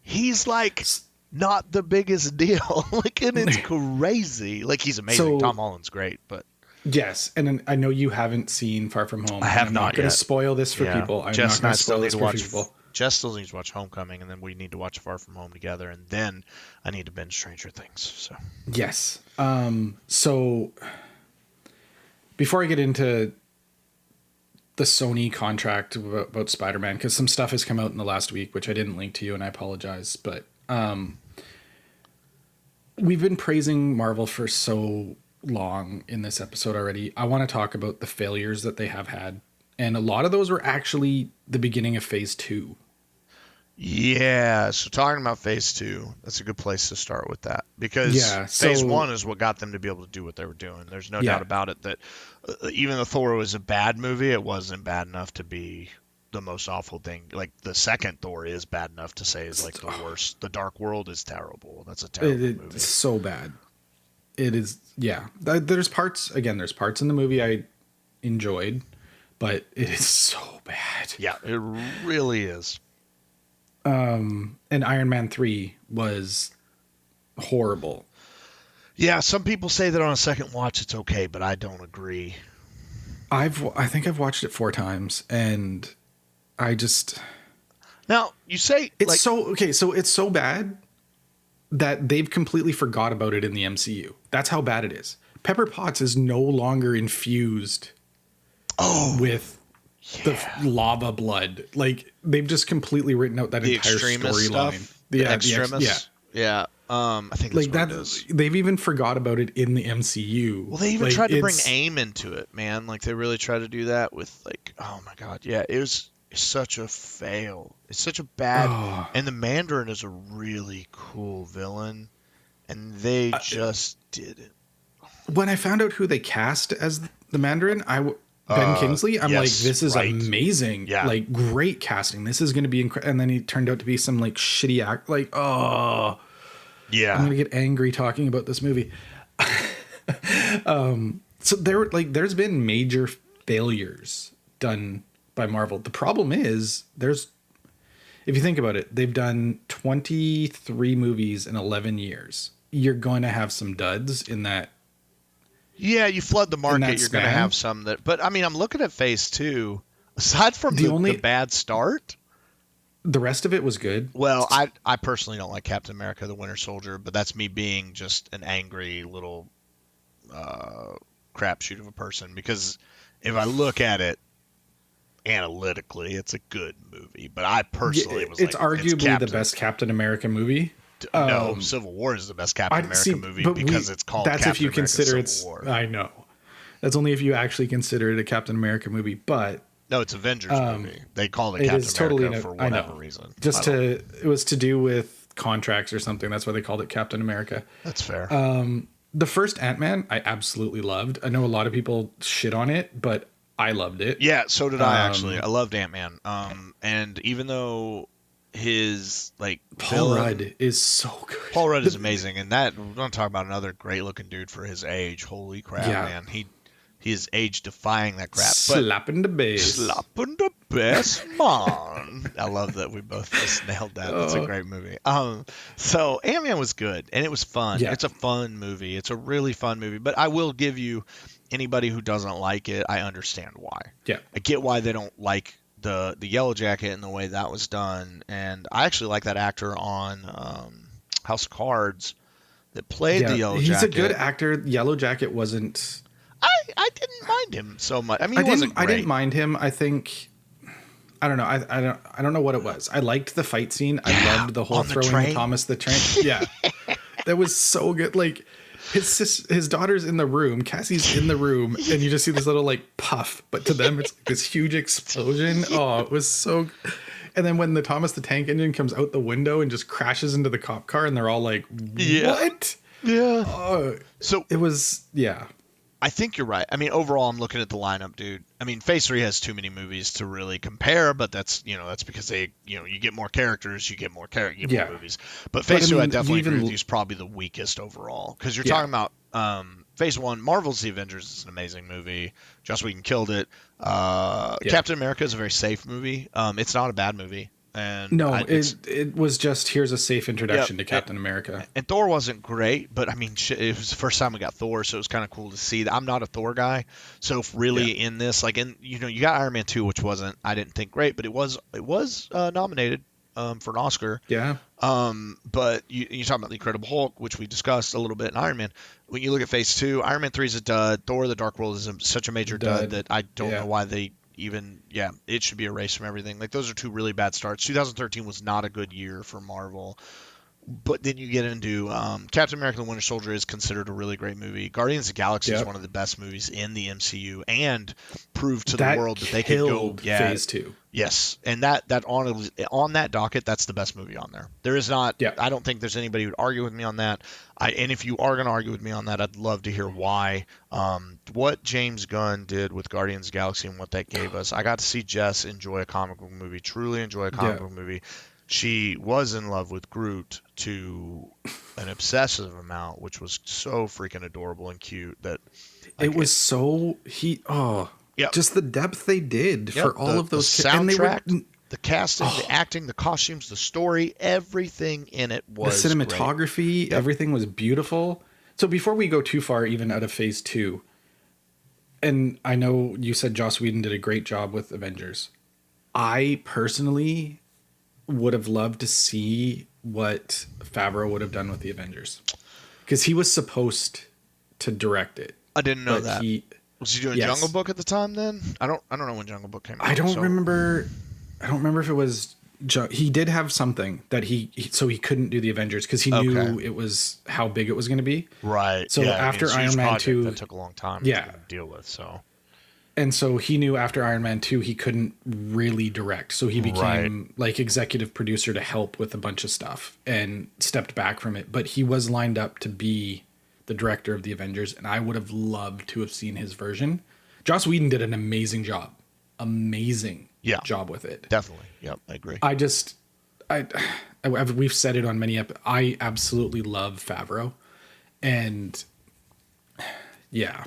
he's like not the biggest deal. Like, and it's crazy. Like, he's amazing. Tom Holland's great, but. Yes, and I know you haven't seen Far From Home. I have I'm not going to spoil this for people. I'm not going to spoil this for people. Jess still needs to watch Homecoming, and then we need to watch Far From Home together, and then I need to binge Stranger Things. So yes. So before I get into the Sony contract about Spider-Man, because some stuff has come out in the last week, which I didn't link to you, and I apologize, but we've been praising Marvel for so long in this episode already. I want to talk about the failures that they have had, and a lot of those were actually the beginning of phase 2. Yeah, so talking about phase 2, that's a good place to start with that, because phase 1 is what got them to be able to do what they were doing. There's no doubt about it that even though Thor was a bad movie, it wasn't bad enough to be the most awful thing. Like, the second Thor is bad enough to say is like the worst. The Dark World is terrible. That's a terrible movie. It's so bad. It is, yeah. There's parts in the movie I enjoyed, but it is so bad. Yeah, it really is. And Iron Man 3 was horrible. Yeah, some people say that on a second watch it's okay, but I don't agree. I think I've watched it 4 times, and I just... Now, you say... It's so it's so bad that they've completely forgot about it in the MCU. That's how bad it is. Pepper Potts is no longer infused with the lava blood. Like, they've just completely written out that entire storyline. The extremists. Yeah. I think that's what it is. They've even forgot about it in the MCU. Well, they even tried to bring AIM into it, man. Like they really tried to do that with like, oh my god, yeah, it's such a fail. It's such a bad. And the Mandarin is a really cool villain, and they just didn't. When I found out who they cast as the Mandarin, Ben Kingsley, I'm like, this is amazing. Yeah. Like, great casting. This is going to be incredible. And then he turned out to be some like shitty act. Like, oh, yeah. I'm going to get angry talking about this movie. So there's been major failures done by Marvel. The problem is if you think about it, they've done 23 movies in 11 years. You're going to have some duds in that. Yeah, you flood the market, you're going to have some that. But I mean, I'm looking at Phase 2. Aside from the bad start, the rest of it was good. Well, I personally don't like Captain America: The Winter Soldier, but that's me being just an angry little crapshoot of a person. Because if I look at it analytically, it's a good movie. But I personally it's arguably the best Captain America movie. No, Civil War is the best Captain America movie because it's called Captain America Civil War. I know. That's only if you actually consider it a Captain America movie, but... No, it's Avengers movie. They called it Captain America for whatever reason. It was to do with contracts or something. That's why they called it Captain America. That's fair. The first Ant-Man, I absolutely loved. I know a lot of people shit on it, but I loved it. Yeah, so did I, actually. I loved Ant-Man. And even though... his Paul Rudd is so good. Paul Rudd is amazing, and that we're gonna talk about another great looking dude for his age. Holy crap, man! He is age defying that crap. Slapping the bass, man. I love that we both just nailed that. It's a great movie. So Ant-Man was good, and it was fun. Yeah. It's a fun movie. It's a really fun movie. But I will give you, anybody who doesn't like it, I understand why. Yeah, I get why they don't like the Yellow Jacket and the way that was done. And I actually like that actor on House of Cards that played the Yellow Jacket. He's a good actor. Yellow Jacket wasn't... I didn't mind him so much. I mean, he wasn't great. I didn't mind him. I think... I don't know. I don't know what it was. I liked the fight scene. I loved the whole throwing Thomas the Train. Yeah. That was so good. Like... His daughter's in the room, Cassie's in the room, and you just see this little puff, but to them it's like this huge explosion. Oh, it was so. And then when the Thomas the Tank Engine comes out the window and just crashes into the cop car, and they're all like, "What?" Yeah. So it was, I think you're right. I mean, overall, I'm looking at the lineup, dude. I mean, Phase 3 has too many movies to really compare, but that's because you get more characters, you get more movies. But Phase 2, I definitely agree with you, is probably the weakest overall. Because you're talking about Phase 1, Marvel's The Avengers is an amazing movie. Joss Whedon killed it. Captain America is a very safe movie. It's not a bad movie. And it was just, here's a safe introduction to Captain America. And Thor wasn't great, but I mean, it was the first time we got Thor, so it was kind of cool to see. I'm not a Thor guy, so really in this, you got Iron Man 2, which I didn't think great, but it was nominated for an Oscar. Yeah. But you talk about the Incredible Hulk, which we discussed a little bit in Iron Man. When you look at Phase 2, Iron Man 3 is a dud. Thor: The Dark World is such a major dud that I don't know why they it should be erased from everything. Those are two really bad starts. 2013 was not a good year for Marvel. But then you get into Captain America: The Winter Soldier is considered a really great movie. Guardians of the Galaxy is one of the best movies in the MCU and proved to the world that they could go Phase 2. Yes, and that on that docket, that's the best movie on there. There is not. Yeah. I don't think there's anybody who'd argue with me on that. And if you are going to argue with me on that, I'd love to hear why. What James Gunn did with Guardians of the Galaxy and what that gave us. I got to see Jess enjoy a comic book movie, truly enjoy a comic book movie. She was in love with Groot to an obsessive amount, which was so freaking adorable and cute that it was just the depth they did for all of those soundtrack, the casting, the acting, the costumes, the story, everything in it was the cinematography, everything was beautiful. So before we go too far, even out of Phase 2, and I know you said Joss Whedon did a great job with Avengers. I personally would have loved to see what Favreau would have done with the Avengers, because he was supposed to direct it. I didn't know that. Was he doing Jungle Book at the time then? I don't know when Jungle Book came out. I don't remember if it was he did have something that so he couldn't do the Avengers because he knew it was how big it was going to be. Right. So after Iron Man 2, that took a long time yeah, to deal with. So he knew after Iron Man 2 he couldn't really direct, so he became like executive producer to help with a bunch of stuff and stepped back from it. But he was lined up to be the director of the Avengers, and I would have loved to have seen his version. Joss Whedon did an amazing job with it. Definitely. Yep, I agree. We've said it on many I absolutely love Favreau, and yeah,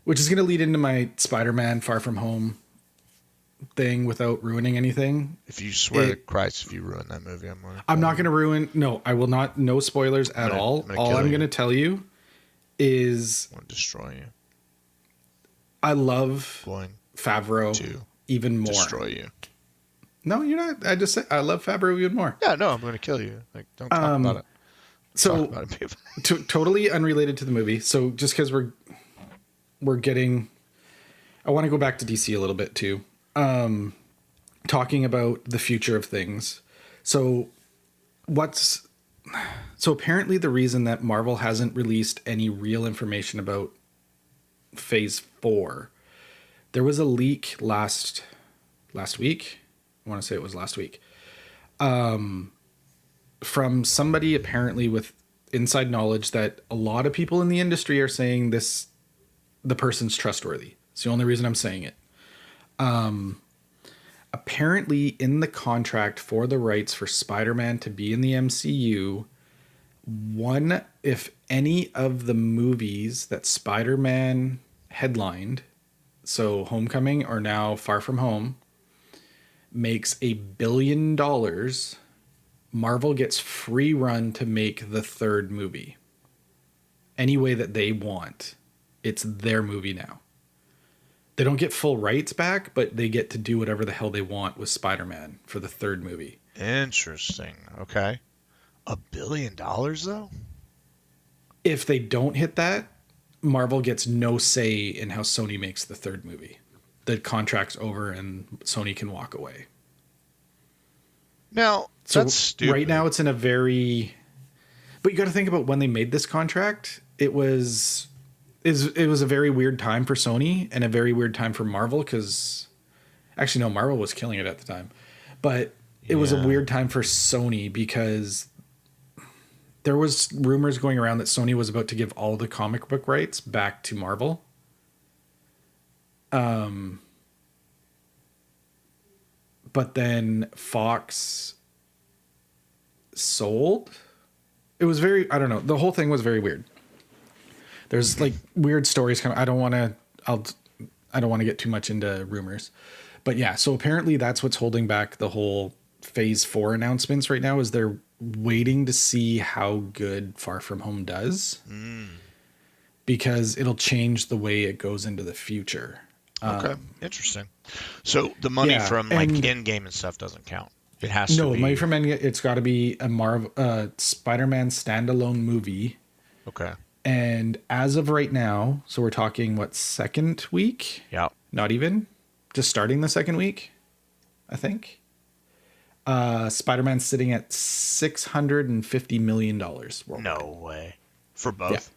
which is going to lead into my Spider-Man Far From Home thing without ruining anything. If you swear to Christ, if you ruin that movie, I'm not going to ruin. No, I will not. No spoilers at all. All I'm going to tell you is I'm going to destroy you. I love Favreau even more. Destroy you. No, you're not. I just said I love Favreau even more. Yeah, no, I'm going to kill you. Like, don't talk about it. So, totally unrelated to the movie. So, just because we're getting, I want to go back to DC a little bit too. Talking about the future of things. So apparently the reason that Marvel hasn't released any real information about Phase 4, there was a leak last week. I want to say it was last week. From somebody apparently with inside knowledge that a lot of people in the industry are saying the person's trustworthy. It's the only reason I'm saying it. Apparently in the contract for the rights for Spider-Man to be in the MCU, if any of the movies that Spider-Man headlined, so Homecoming or now Far From Home, makes $1 billion, Marvel gets free run to make the third movie. Any way that they want. It's their movie now. They don't get full rights back, but they get to do whatever the hell they want with Spider-Man for the third movie. Interesting. Okay. $1 billion though? If they don't hit that, Marvel gets no say in how Sony makes the third movie. The contract's over and Sony can walk away. Now, that's stupid. Right now it's in a very... But you got to think about when they made this contract. It was a very weird time for Sony and a very weird time for Marvel because... Actually, no, Marvel was killing it at the time. But it was a weird time for Sony because there was rumors going around that Sony was about to give all the comic book rights back to Marvel. But then Fox sold. It was very, I don't know. The whole thing was very weird. There's like weird stories coming. I don't want to get too much into rumors, but yeah. So apparently that's what's holding back the whole Phase 4 announcements right now is they're waiting to see how good Far From Home does, because it'll change the way it goes into the future. Okay, interesting. So the money from like Endgame and stuff doesn't count. It has to be. No, money from Endgame. It's got to be a Spider-Man standalone movie. Okay. And as of right now, so we're talking what, second week? Yeah. Not even, just starting the second week, I think. Spider-Man's sitting at $650 million worldwide. No way. For both?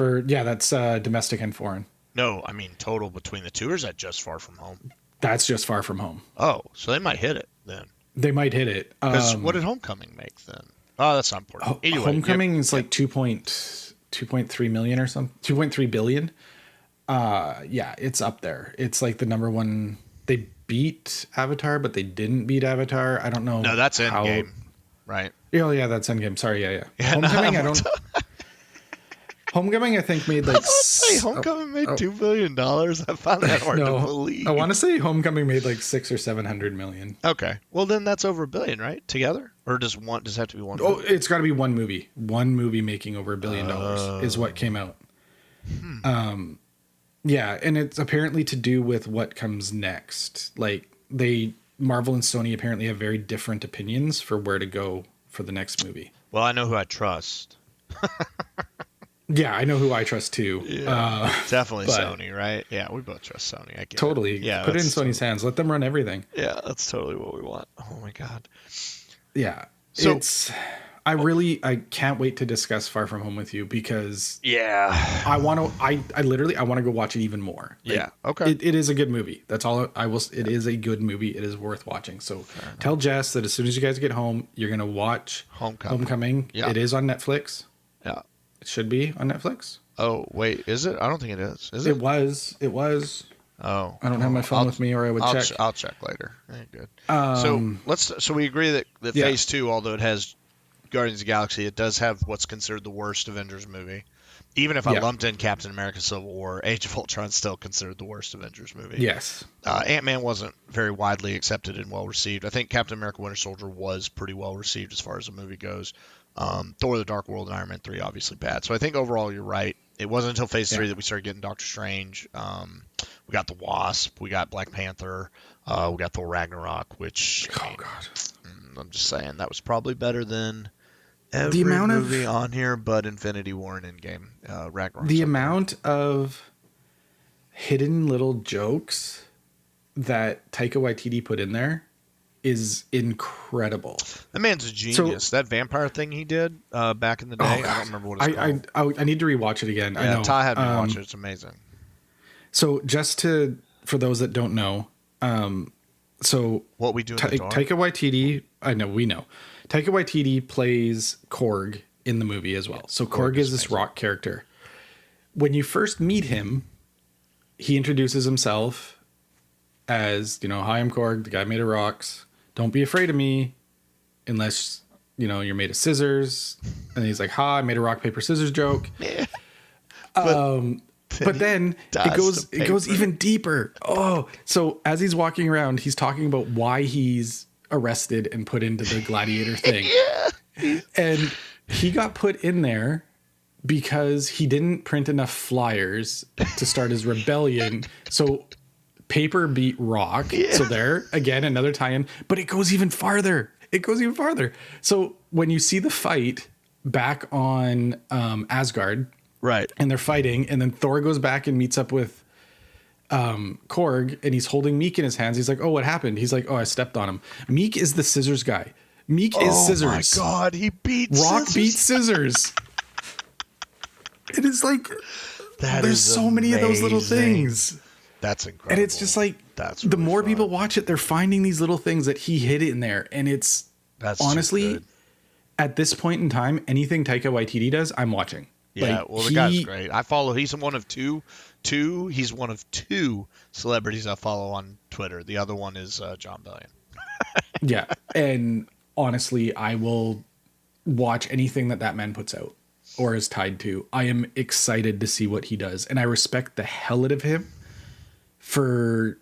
Yeah. That's domestic and foreign. No, I mean total between the two, or is that just Far From Home? That's just Far From Home. Oh, so they might hit it then. They might hit it. Because what did Homecoming make then? Oh, that's not important. Anyway, Homecoming is like 2.3 million or something. 2.3 billion. Yeah, it's up there. It's like the number one. They beat Avatar, but they didn't beat Avatar. I don't know. No, that's Endgame, right? Oh yeah, that's Endgame. Sorry, yeah. Homecoming, I don't. Homecoming, I think made like. Homecoming made $2 billion. I found that hard to believe. I want to say Homecoming made like 600 or 700 million. Okay, well then that's over $1 billion, right? Together, or does it have to be one? Oh, it's got to be one movie. One movie making over $1 billion is what came out. Yeah, and it's apparently to do with what comes next. Like Marvel and Sony apparently have very different opinions for where to go for the next movie. Well, I know who I trust. Yeah, I know who I trust too. Yeah, definitely but Sony, right? Yeah, we both trust Sony. I get it. totally. Yeah, Put it in that's Sony's hands. Let them run everything. yeah, that's totally what we want. Oh my God. Yeah. So I can't wait to discuss Far From Home with you because yeah, I literally want to go watch it even more. Like, yeah, okay. It is a good movie. That's all I will. It is a good movie. It is worth watching. So tell Jess that as soon as you guys get home, you're going to watch Homecoming. Yeah. It is on Netflix. Yeah. It should be on Netflix. Oh, wait, is it? I don't think it is. Is it? It was. Oh, I don't have my phone with me, or I would check. I'll check later. Ain't good. So we agree that Phase 2, although it has Guardians of the Galaxy, it does have what's considered the worst Avengers movie. Even if I lumped in Captain America: Civil War, Age of Ultron still considered the worst Avengers movie. Yes. Ant-Man wasn't very widely accepted and well received. I think Captain America: Winter Soldier was pretty well received as far as the movie goes. Thor: The Dark World and Iron Man 3 obviously bad. So I think overall you're right. It wasn't until Phase 3 that we started getting Doctor Strange. We got the Wasp. We got Black Panther. We got Thor Ragnarok, which I'm just saying that was probably better than every movie on here, but Infinity War and Endgame. Ragnarok. The amount of hidden little jokes that Taika Waititi put in there is incredible. That man's a genius. So, that vampire thing he did back in the day, I don't remember what it's called. I need to rewatch it again. Yeah, I know. Ty had me watch it. It's amazing. So for those that don't know, so what we do in the dark? Taika Waititi, we know. Taika Waititi plays Korg in the movie as well. So Korg is this rock character. When you first meet him, he introduces himself as, hi, I'm Korg, the guy made of rocks. Don't be afraid of me unless, you're made of scissors. And he's like, I made a rock, paper, scissors joke. Yeah. But then it goes even deeper. Oh, so as he's walking around, he's talking about why he's arrested and put into the gladiator thing. Yeah. And he got put in there because he didn't print enough flyers to start his rebellion. So paper beat rock. Yeah. So there, again, another tie-in. But it goes even farther. So when you see the fight back on Asgard, right, and they're fighting, and then Thor goes back and meets up with Korg, and he's holding Meek in his hands. He's like, "Oh, what happened?" He's like, "Oh, I stepped on him." Meek is the scissors guy. Meek is scissors. Oh my God, he beats rock scissors. beats scissors. It is like there's so amazing. Many of those little things. That's incredible. And it's just like the more people watch it, they're finding these little things that he hid in there, and that's honestly at this point in time, anything Taika Waititi does, I'm watching. Yeah, well, the guy's great. I follow. He's one of two. He's one of two celebrities I follow on Twitter. The other one is John Bellion. Yeah, and honestly, I will watch anything that man puts out or is tied to. I am excited to see what he does, and I respect the hell out of him for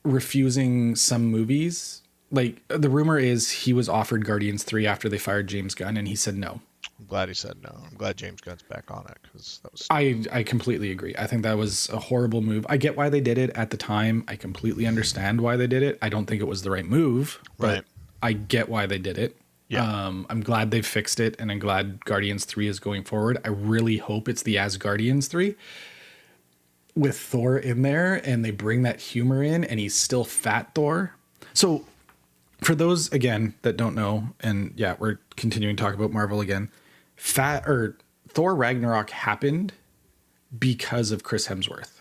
refusing some movies. Like, the rumor is he was offered Guardians 3 after they fired James Gunn, and he said no. I'm glad he said no. I'm glad James Gunn's back on it, because that was... I completely agree. I think that was a horrible move. I get why they did it at the time. I completely understand why they did it. I don't think it was the right move, but I get why they did it. Yeah. I'm glad they've fixed it, and I'm glad Guardians 3 is going forward. I really hope it's the Asgardians 3 with Thor in there, and they bring that humor in, and he's still fat Thor. So for those, again, that don't know, and yeah, we're continuing to talk about Marvel again, Thor Ragnarok happened because of Chris Hemsworth.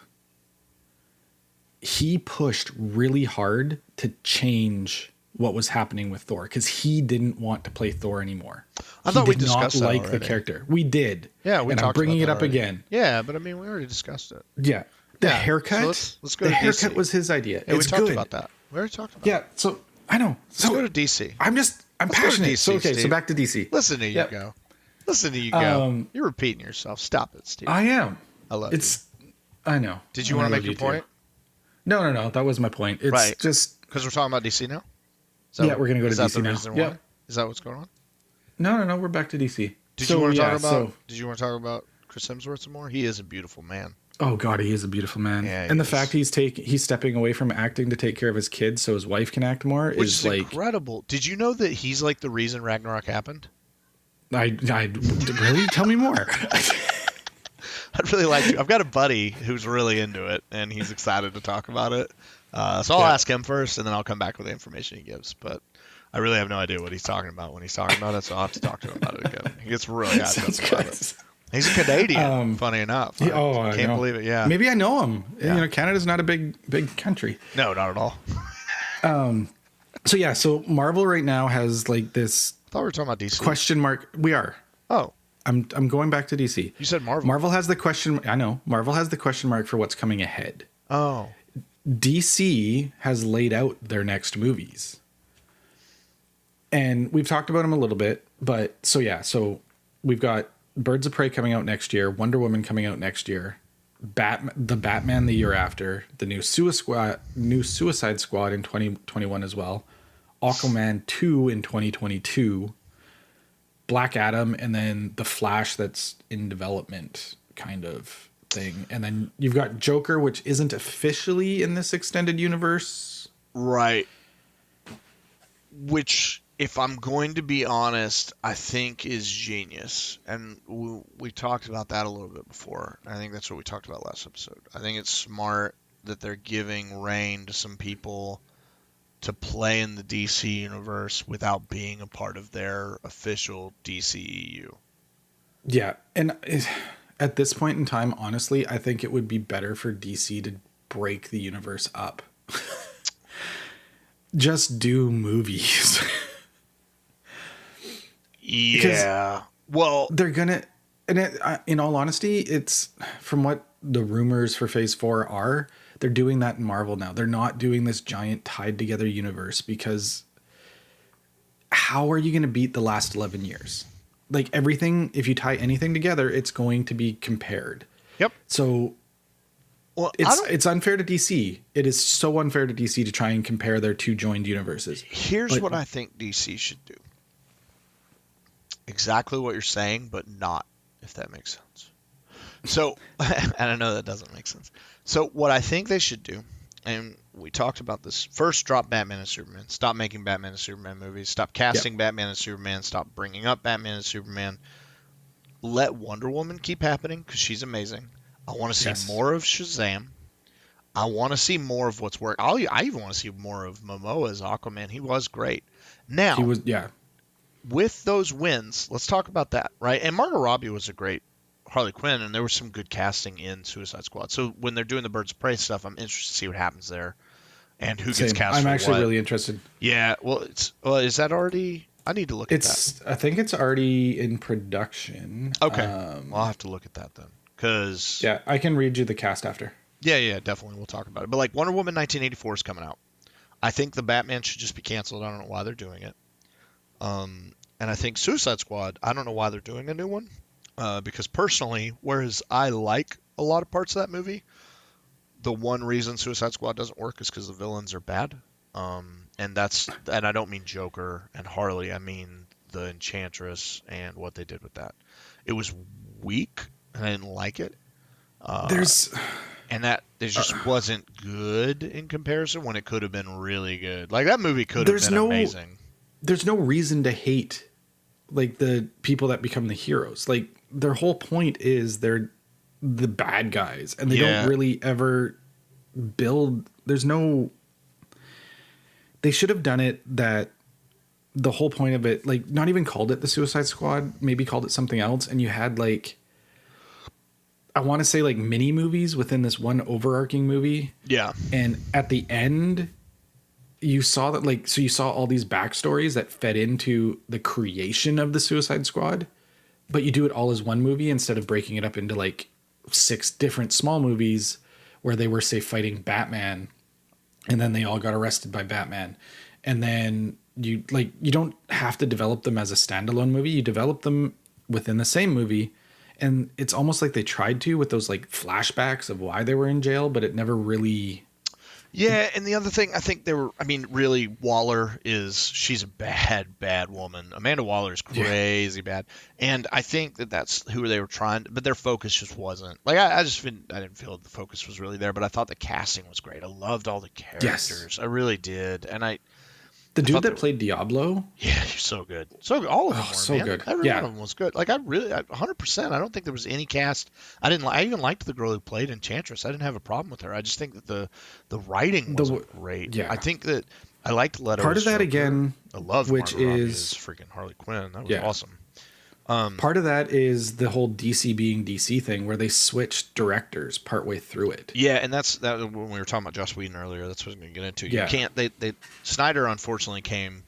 He pushed really hard to change what was happening with Thor because he didn't want to play Thor anymore. I thought we discussed that like already. The character. We did. Yeah, we and talked I'm bringing about it up already. again. Yeah, but I mean, we already discussed it. Yeah. The haircut. So let's go the to haircut DC. Was his idea. Yeah, it's we talked good. about that. We already talked about Yeah, so I know. Let's go to DC. I'm passionate. DC, so okay, Steve. so back to DC. Listen to you go. Listen to you go. You're repeating yourself. Stop it, Steve. I am. I love you. I know. Did you want to make your point? No. That was my point. It's just because we're talking about DC now. Yeah, we're gonna go to DC now. Yeah. Is that what's going on? No. We're back to DC. Did you want to talk about Chris Hemsworth some more? He is a beautiful man. Oh God, he is a beautiful man. Yeah, and the fact he's stepping away from acting to take care of his kids so his wife can act more is like incredible. Did you know that he's like the reason Ragnarok happened? I really tell me more. I'd really like to. I've got a buddy who's really into it, and he's excited to talk about it. So I'll ask him first, and then I'll come back with the information he gives. But I really have no idea what he's talking about when he's talking about it, so I'll have to talk to him about it again. He gets really hyped up about it. He's a Canadian, funny enough. I can't believe it. Yeah, maybe I know him. Yeah. Canada's not a big country. No, not at all. So Marvel right now has like this. I thought we were talking about DC. Question mark. We are. Oh. I'm going back to DC. You said Marvel. Marvel has the question. I know. Marvel has the question mark for what's coming ahead. Oh. DC has laid out their next movies. And we've talked about them a little bit, but so we've got Birds of Prey coming out next year, Wonder Woman coming out next year, the Batman the year after, the new Suicide Squad in 2021 as well, Aquaman 2 in 2022, Black Adam, and then the Flash that's in development kind of thing. And then you've got Joker, which isn't officially in this extended universe. Right. Which, if I'm going to be honest, I think is genius. And we talked about that a little bit before. I think that's what we talked about last episode. I think it's smart that they're giving reign to some people to play in the DC universe without being a part of their official DCEU. Yeah, and at this point in time, honestly, I think it would be better for DC to break the universe up. Just do movies. Yeah. Well, they're gonna, and in all honesty, it's from what the rumors for Phase 4 are, they're doing that in Marvel now. They're not doing this giant tied together universe because how are you going to beat the last 11 years? Like everything, if you tie anything together, it's going to be compared. Yep. So it's unfair to DC. It is so unfair to DC to try and compare their two joined universes. Here's what I think DC should do. Exactly what you're saying, but not, if that makes sense. So, and I know that doesn't make sense. So what I think they should do, and we talked about this, first drop Batman and Superman. Stop making Batman and Superman movies. Stop casting Batman and Superman. Stop bringing up Batman and Superman. Let Wonder Woman keep happening because she's amazing. I want to see more of Shazam. I want to see more of what's working. I even want to see more of Momoa as Aquaman. He was great. Now, he was, with those wins, let's talk about that, right? And Margot Robbie was a great Harley Quinn, and there was some good casting in Suicide Squad. So when they're doing the Birds of Prey stuff, I'm interested to see what happens there and who gets cast. I'm actually really interested. Yeah, well, is that already? I need to look at that. I think it's already in production. Okay, I'll have to look at that then, because I can read you the cast after. Yeah, definitely. We'll talk about it. But like Wonder Woman 1984 is coming out. I think the Batman should just be canceled. I don't know why they're doing it. And I think Suicide Squad, I don't know why they're doing a new one. Because personally, whereas I like a lot of parts of that movie, the one reason Suicide Squad doesn't work is because the villains are bad. And I don't mean Joker and Harley. I mean the Enchantress and what they did with that. It was weak, and I didn't like it. It just wasn't good in comparison when it could have been really good. Like that movie could have been amazing. There's no reason to hate like the people that become the heroes. Like their whole point is they're the bad guys, and they don't really ever build. They should have done it that the whole point of it, like not even called it the Suicide Squad, maybe called it something else. And you had like, I want to say like mini movies within this one overarching movie. Yeah. And at the end, you saw that you saw all these backstories that fed into the creation of the Suicide Squad, but you do it all as one movie instead of breaking it up into like 6 different small movies where they were, say, fighting Batman, and then they all got arrested by Batman. And then you don't have to develop them as a standalone movie. You develop them within the same movie. And it's almost like they tried to with those like flashbacks of why they were in jail, but it never really. Yeah, and the other thing, really, she's a bad woman. Amanda Waller is crazy bad. And I think that's who they were trying, but their focus just wasn't. Like, I didn't feel the focus was really there, but I thought the casting was great. I loved all the characters. Yes. I really did. And The dude that played Diablo. Yeah, he's so good. So good. All of them were, so man. good. Every Yeah. one of them was good. Like I 100%. I don't think there was any cast. I even liked the girl who played Enchantress. I didn't have a problem with her. I just think that the writing wasn't great. Yeah. I think that I liked Leto's part of that Joker. again, I love which Margot Robbie is as freaking Harley Quinn. That was awesome. Part of that is the whole DC being DC thing where they switched directors partway through it. Yeah, and that's that when we were talking about Joss Whedon earlier. That's what I was going to get into. Yeah. You can't. They Snyder unfortunately came.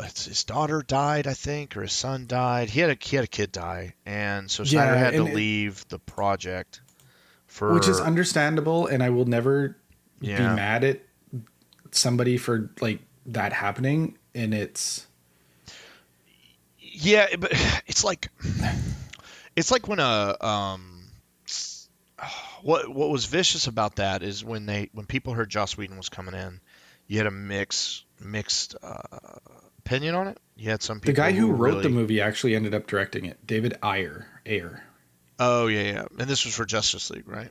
His daughter died, I think, or his son died. He had a kid die, and so Snyder had to leave the project for, which is understandable, and I will never be mad at somebody for like that happening. And it's but it's like when what was vicious about that is when people heard Joss Whedon was coming in, you had a mixed opinion on it. You had some people. The guy who wrote the movie actually ended up directing it, David Ayer. Oh yeah, and this was for Justice League, right?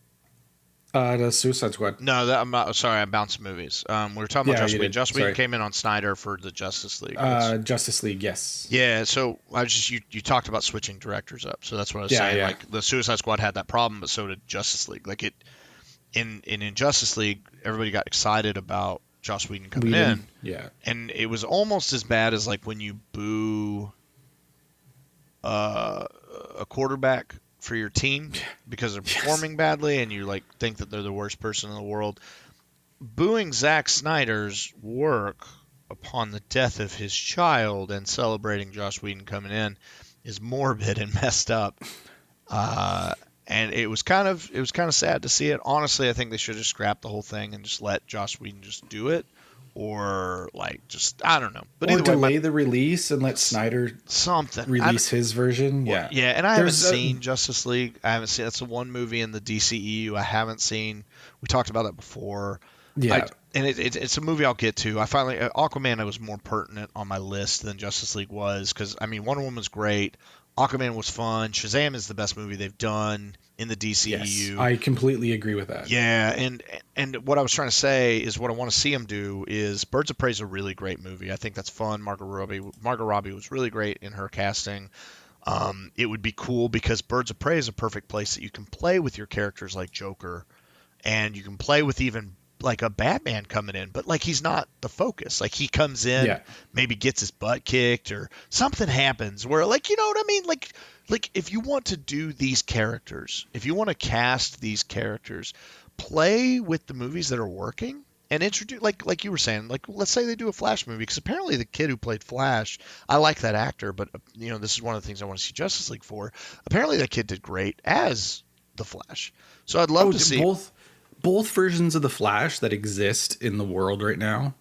The Suicide Squad. No, I'm not. Sorry, I bounced movies. We were talking about Joss Whedon. Joss Whedon came in on Snyder for the Justice League. Justice League, yes. Yeah, so I was just you talked about switching directors up, so that's what I was saying. Yeah. Like the Suicide Squad had that problem, but so did Justice League. Like in Justice League, everybody got excited about Joss Whedon coming in. Yeah. And it was almost as bad as like when you boo a quarterback for your team because they're performing badly and you like think that they're the worst person in the world. Booing Zack Snyder's work upon the death of his child and celebrating Joss Whedon coming in is morbid and messed up. And it was kind of sad to see it. Honestly, I think they should have scrapped the whole thing and just let Joss Whedon just do it, or like just I don't know. But or either delay the release and let Snyder release his version. Well, yeah. And I haven't seen Justice League. I haven't seen. That's the one movie in the DCEU I haven't seen. We talked about that before. Yeah. And it's a movie I'll get to. Aquaman was more pertinent on my list than Justice League was because I mean Wonder Woman's great. Aquaman was fun. Shazam is the best movie they've done in the DCEU. Yes, I completely agree with that. Yeah, and what I was trying to say is what I want to see him do is Birds of Prey is a really great movie. I think that's fun. Margot Robbie was really great in her casting. It would be cool because Birds of Prey is a perfect place that you can play with your characters like Joker, and you can play with even like a Batman coming in, but like he's not the focus. Like he comes in, maybe gets his butt kicked or something happens where like, you know what I mean? Like if you want to do these characters, if you want to cast these characters, play with the movies that are working and introduce, like you were saying, like let's say they do a Flash movie because apparently the kid who played Flash, I like that actor, but you know, this is one of the things I want to see Justice League for. Apparently that kid did great as the Flash. So I'd love to see both versions of the Flash that exist in the world right now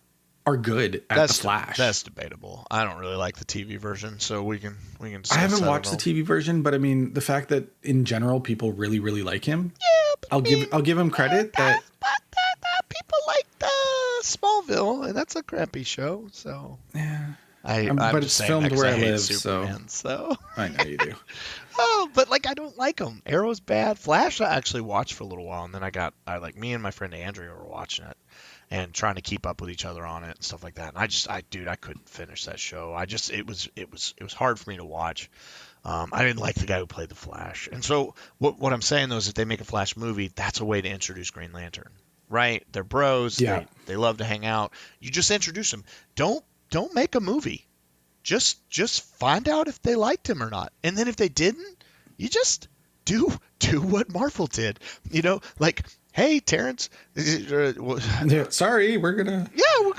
are good at the Flash. That's debatable. I don't really like the TV version, so we can. I haven't watched the TV version, but I mean the fact that in general people really really like him. Yeah, I'll give him credit that people like the Smallville, and that's a crappy show. So yeah, but it's filmed where I live, Superman, so I know you do. Oh, but like I don't like them. Arrow's bad. Flash I actually watched for a little while, and then I like me and my friend Andrea were watching it and trying to keep up with each other on it and stuff like that. And I couldn't finish that show. It was hard for me to watch. I didn't like the guy who played the Flash, and so what I'm saying though is if they make a Flash movie, that's a way to introduce Green Lantern, right? They're bros. Yeah. They love to hang out. You just introduce them. Don't make a movie. Just find out if they liked him or not. And then if they didn't, you just do what Marvel did. You know, like, hey, Terrence. Sorry, we're gonna. Yeah,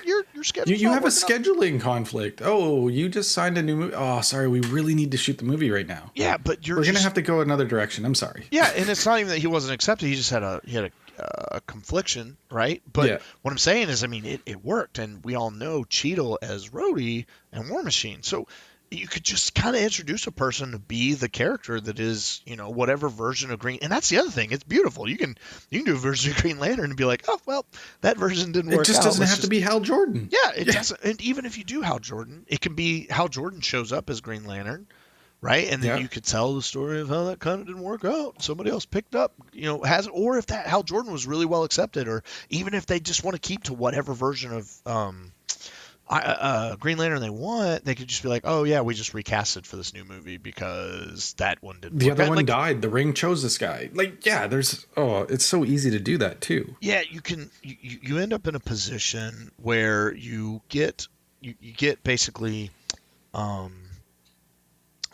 your schedule. You have a scheduling conflict. Oh, you just signed a new movie. Oh, sorry, we really need to shoot the movie right now. Yeah, but we're gonna have to go another direction. I'm sorry. Yeah, and it's not even that he wasn't accepted. He just had a confliction, right? But what I'm saying is, I mean, it worked, and we all know Cheadle as Rhodey and War Machine. So you could just kind of introduce a person to be the character that is, you know, whatever version of Green. And that's the other thing. It's beautiful. You can do a version of Green Lantern and be like, oh, well, that version didn't work out. It just doesn't have to be Hal Jordan. Yeah, it doesn't. And even if you do Hal Jordan, it can be Hal Jordan shows up as Green Lantern. Right, and then you could tell the story of how that kind of didn't work out. Somebody else picked up, you know, or if that Hal Jordan was really well accepted, or even if they just want to keep to whatever version of Green Lantern they want, they could just be like, oh yeah, we just recast it for this new movie because that one didn't The work. other Right? one Like, died. The Ring chose this guy. Like, yeah, it's so easy to do that too. yeah, you end up in a position where you get basically um,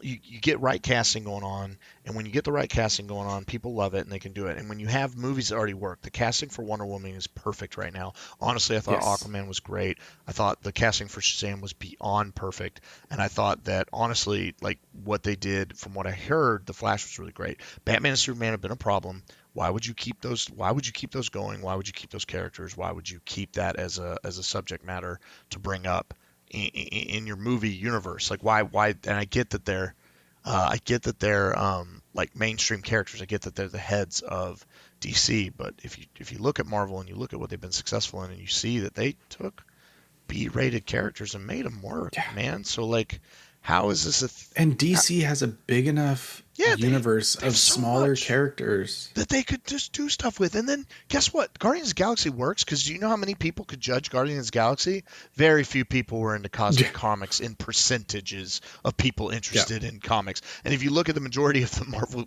you get right casting going on, and when you get the right casting going on, people love it and they can do it. And when you have movies that already work, the casting for Wonder Woman is perfect right now. Honestly, I thought Yes. Aquaman was great. I thought the casting for Shazam was beyond perfect, and I thought that honestly, like what they did, from what I heard, the Flash was really great. Batman and Superman have been a problem. Why would you keep those? Why would you keep those going? Why would you keep those characters? Why would you keep that as a subject matter to bring up in your movie universe? Like why? And I get that they're like mainstream characters. I get that they're the heads of DC. But if you look at Marvel and you look at what they've been successful in, and you see that they took B-rated characters and made them work, Yeah. man. So like, how is this And DC has a big enough yeah, universe they have of so smaller much characters. that they could just do stuff with. And then guess what? Guardians of the Galaxy works because do you know how many people could judge Guardians of the Galaxy? Very few people were into cosmic comics in percentages of people interested in comics. And if you look at the majority of the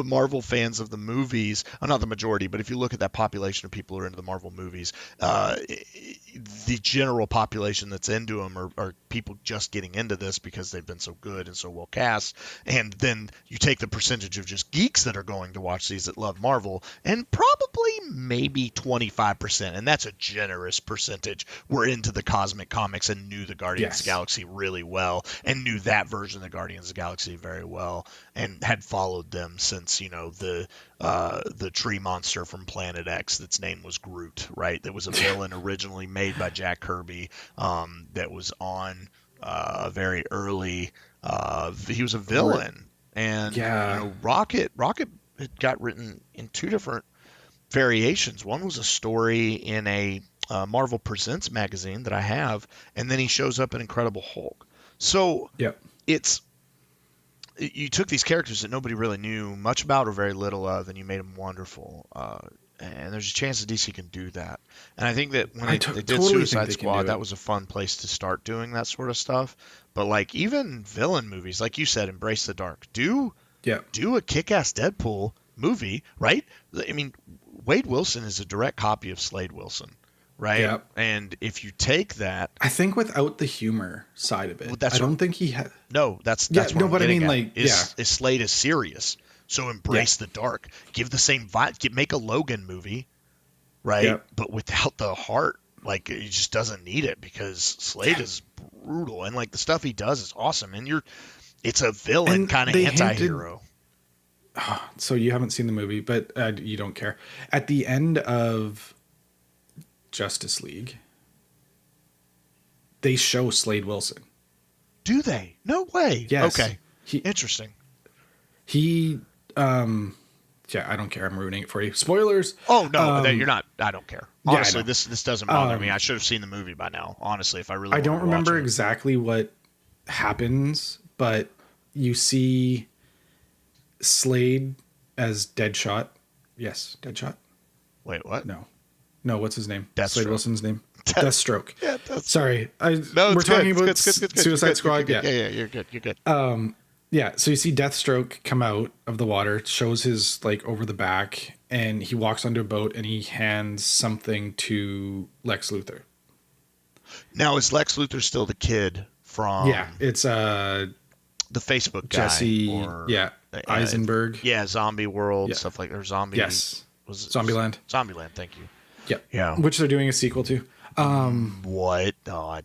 Marvel fans of the movies, not the majority, but if you look at that population of people who are into the Marvel movies, the general population that's into them are people just getting into this because they've been so good and so well cast. And then you take the percentage of just geeks that are going to watch these that love Marvel, and probably maybe 25%, and that's a generous percentage, were into the cosmic comics and knew the Guardians of the Galaxy really well and knew that version of the Guardians of the Galaxy very well and had followed them since, the tree monster from Planet X that's name was Groot, right? That was a villain originally made by Jack Kirby, that was on very early. He was a villain. And Rocket it got written in two different variations. One was a story in a Marvel Presents magazine that I have, and then he shows up in Incredible Hulk. So it's you took these characters that nobody really knew much about or very little of, and you made them wonderful. And there's a chance that DC can do that. And I think that when they did totally Suicide Squad, that was a fun place to start doing that sort of stuff. But like even villain movies, like you said, Embrace the Dark. Do a kick-ass Deadpool movie, right? I mean, Wade Wilson is a direct copy of Slade Wilson, right? Yep. And if you take that, I think without the humor side of it, I don't think he had. No, that's what I'm but I mean, at, like, is Slade is serious. So embrace the dark. Give the same vibe. Make a Logan movie, right? Yep. But without the heart. Like, he just doesn't need it because Slade is brutal. And, like, the stuff he does is awesome. And it's a villain kind of anti-hero. So you haven't seen the movie, but you don't care. At the end of Justice League, they show Slade Wilson. Do they? No way. Yes. Okay. Interesting. He, I don't care. I'm ruining it for you. Spoilers. Oh, no, you're not. I don't care. Honestly, yeah, this doesn't bother me. I should have seen the movie by now, honestly, if I really I don't remember exactly what happens, but you see Slade as Deadshot. Yes, Deadshot. Wait, what? No, what's his name? Deathstroke. Slade Wilson's name. Deathstroke. Yeah, sorry. We're talking about Suicide Squad. Yeah, you're good. You're good. Yeah, so you see Deathstroke come out of the water, shows his over the back, and he walks onto a boat and he hands something to Lex Luthor. Now is Lex Luthor still the kid from? Yeah, it's the Facebook guy. Jesse. Eisenberg. Zombie World stuff like or Zombie. Yes, was it Zombieland? Zombieland. Thank you. Yeah, which they're doing a sequel to. What? Oh,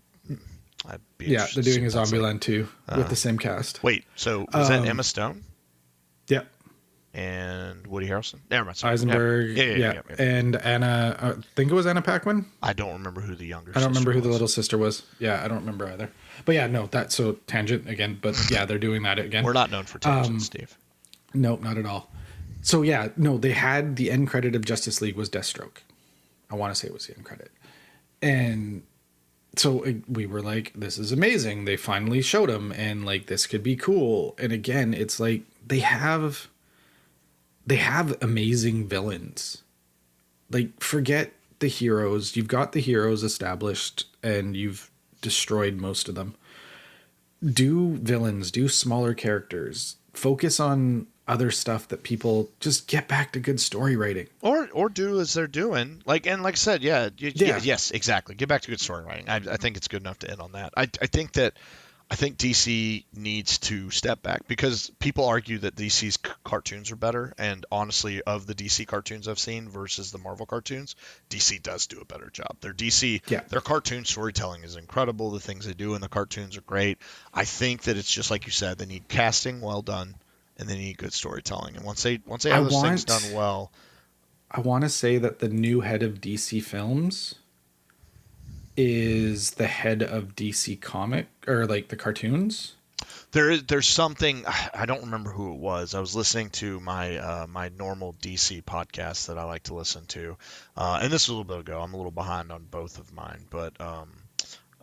they're doing a Zombieland 2 with the same cast. Wait, so was that Emma Stone? Yeah. And Woody Harrelson? Never mind. Eisenberg. Yeah. And Anna, I think it was Anna Paquin. I don't remember who the younger I don't remember who the little sister was. Yeah, I don't remember either. But yeah, no, that's so tangent again. But yeah, they're doing that again. We're not known for tangents, Steve. No, not at all. So yeah, no, they had the end credit of Justice League was Deathstroke. I want to say it was the end credit. And so we were like, this is amazing. They finally showed him and this could be cool. And again, it's like they have amazing villains. Forget the heroes. You've got the heroes established and you've destroyed most of them. Do villains, do smaller characters, focus on other stuff that people just get back to good story writing. Or do as they're doing. Like I said, yes, exactly. Get back to good story writing. I think it's good enough to end on that. I think DC needs to step back because people argue that DC's cartoons are better, and honestly, of the DC cartoons I've seen versus the Marvel cartoons, DC does do a better job. Their cartoon storytelling is incredible. The things they do in the cartoons are great. I think that it's just like you said, they need casting well done, and they need good storytelling. And once they have those things done well, I want to say that the new head of DC Films is the head of DC Comic or like the cartoons. There's something I don't remember who it was. I was listening to my my normal DC podcast that I like to listen to, and this was a little bit ago. I'm a little behind on both of mine, but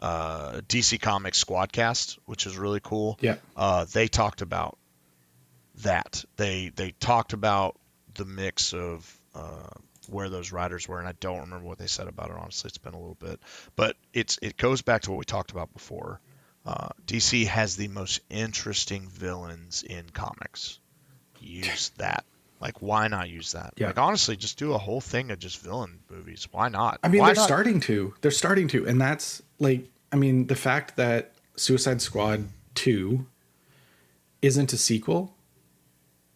DC Comics Squadcast, which is really cool. Yeah. They talked about that. They talked about the mix of where those writers were, and I don't remember what they said about it. Honestly, it's been a little bit, but it goes back to what we talked about before. DC has the most interesting villains in comics. Use that. Like, why not use that? Yeah. Like, honestly, just do a whole thing of just villain movies. Why not? I mean, they're starting to. They're starting to, and that's like, I mean, the fact that Suicide Squad 2 isn't a sequel,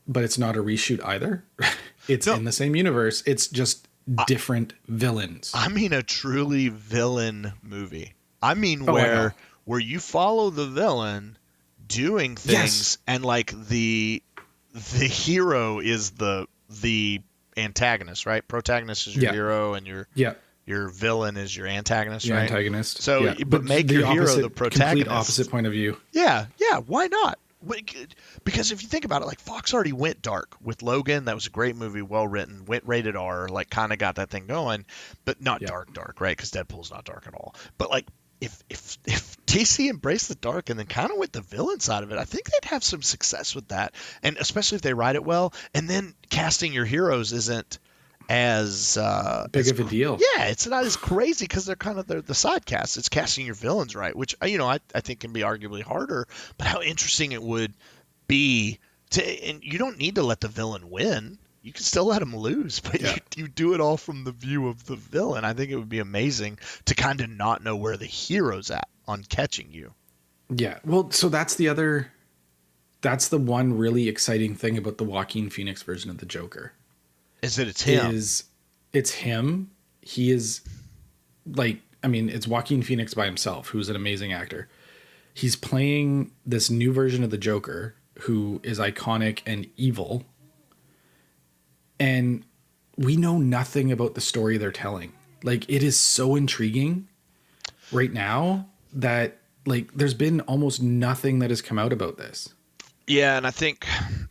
but it's not a reshoot either. It's in the same universe. It's just different villains. I mean a truly villain movie. I mean where you follow the villain doing things, and like the hero is the antagonist, right? Protagonist is your hero, and your villain is your antagonist, right? Antagonist. So, but make your hero the protagonist. Complete opposite point of view. Yeah. Why not? Because if you think about it, like Fox already went dark with Logan. That was a great movie, well written, went rated R, like kind of got that thing going, but not dark, right? Because Deadpool's not dark at all. But like if DC embraced the dark and then kind of went the villain side of it, I think they'd have some success with that, and especially if they write it well. And then casting your heroes isn't as big of a deal. Yeah, it's not as crazy because they're the side cast. It's casting your villains right, which I think can be arguably harder. But how interesting it would be and you don't need to let the villain win. You can still let him lose, but you do it all from the view of the villain. I think it would be amazing to kind of not know where the hero's at on catching you. Yeah, well, so that's the one really exciting thing about the Joaquin Phoenix version of the Joker. Is that it's him? It's him. He is like, I mean, it's Joaquin Phoenix by himself, who's an amazing actor. He's playing this new version of the Joker, who is iconic and evil. And we know nothing about the story they're telling. Like, it is so intriguing right now that like there's been almost nothing that has come out about this. Yeah, and I think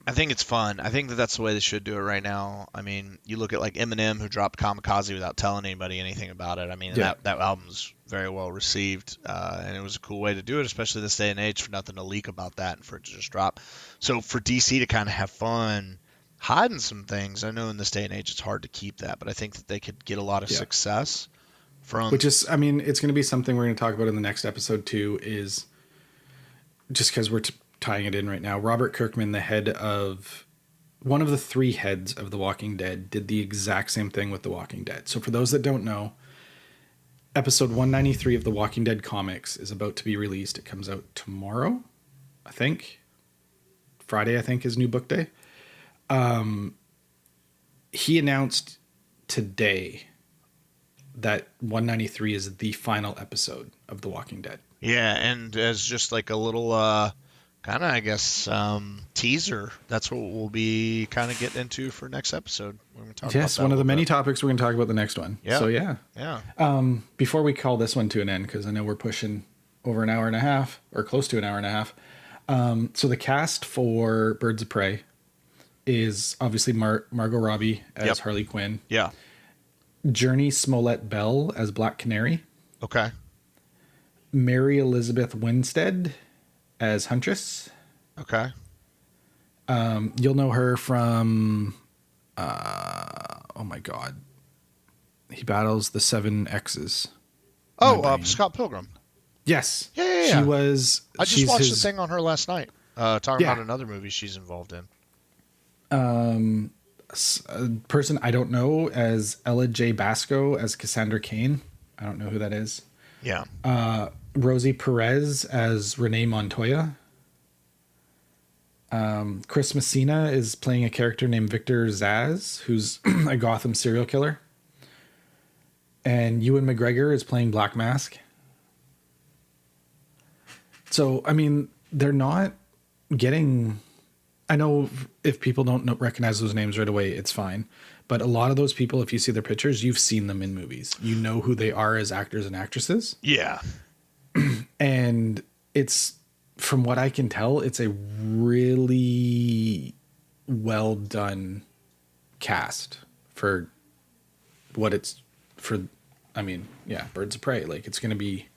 it's fun. I think that's the way they should do it right now. I mean, you look at like Eminem, who dropped Kamikaze without telling anybody anything about it. I mean, that album's very well received, and it was a cool way to do it, especially this day and age, for nothing to leak about that and for it to just drop. So for DC to kind of have fun hiding some things, I know in this day and age it's hard to keep that, but I think that they could get a lot of success from... Which is, I mean, it's going to be something we're going to talk about in the next episode too, is just because we're... tying it in right now, Robert Kirkman, the head of one of the 3 heads of The Walking Dead, did the exact same thing with The Walking Dead. So for those that don't know, episode 193 of The Walking Dead comics is about to be released. It comes out tomorrow, I think. Friday, I think, is new book day. He announced today that 193 is the final episode of The Walking Dead. Yeah, and as just like a little... kind of, I guess, teaser. That's what we'll be kind of getting into for next episode. We're going to talk about one of the many topics we're going to talk about the next one. Yeah. So, yeah. Before we call this one to an end, because I know we're pushing over an hour and a half, or close to an hour and a half. So the cast for Birds of Prey is obviously Margot Robbie as Harley Quinn. Yeah. Journey Smollett-Bell as Black Canary. Okay. Mary Elizabeth Winstead as Huntress. Okay. You'll know her from, oh my God. He battles the 7 X's. Oh, Scott Pilgrim. Yes, Yeah. she was. I just She's watched the his. thing on her last night, talking about Yeah, another movie she's involved in. a person I don't know as Ella J. Basco as Cassandra Cain. I don't know who that is. Yeah. Rosie Perez as Renee Montoya. Chris Messina is playing a character named Victor Zaz, who's a Gotham serial killer. And Ewan McGregor is playing Black Mask. So, I mean, they're not getting... I know if people don't recognize those names right away, it's fine. But a lot of those people, if you see their pictures, you've seen them in movies. You know who they are as actors and actresses. Yeah. And it's, from what I can tell, it's a really well done cast for what it's for. I mean, yeah, Birds of Prey. Like, it's going to be,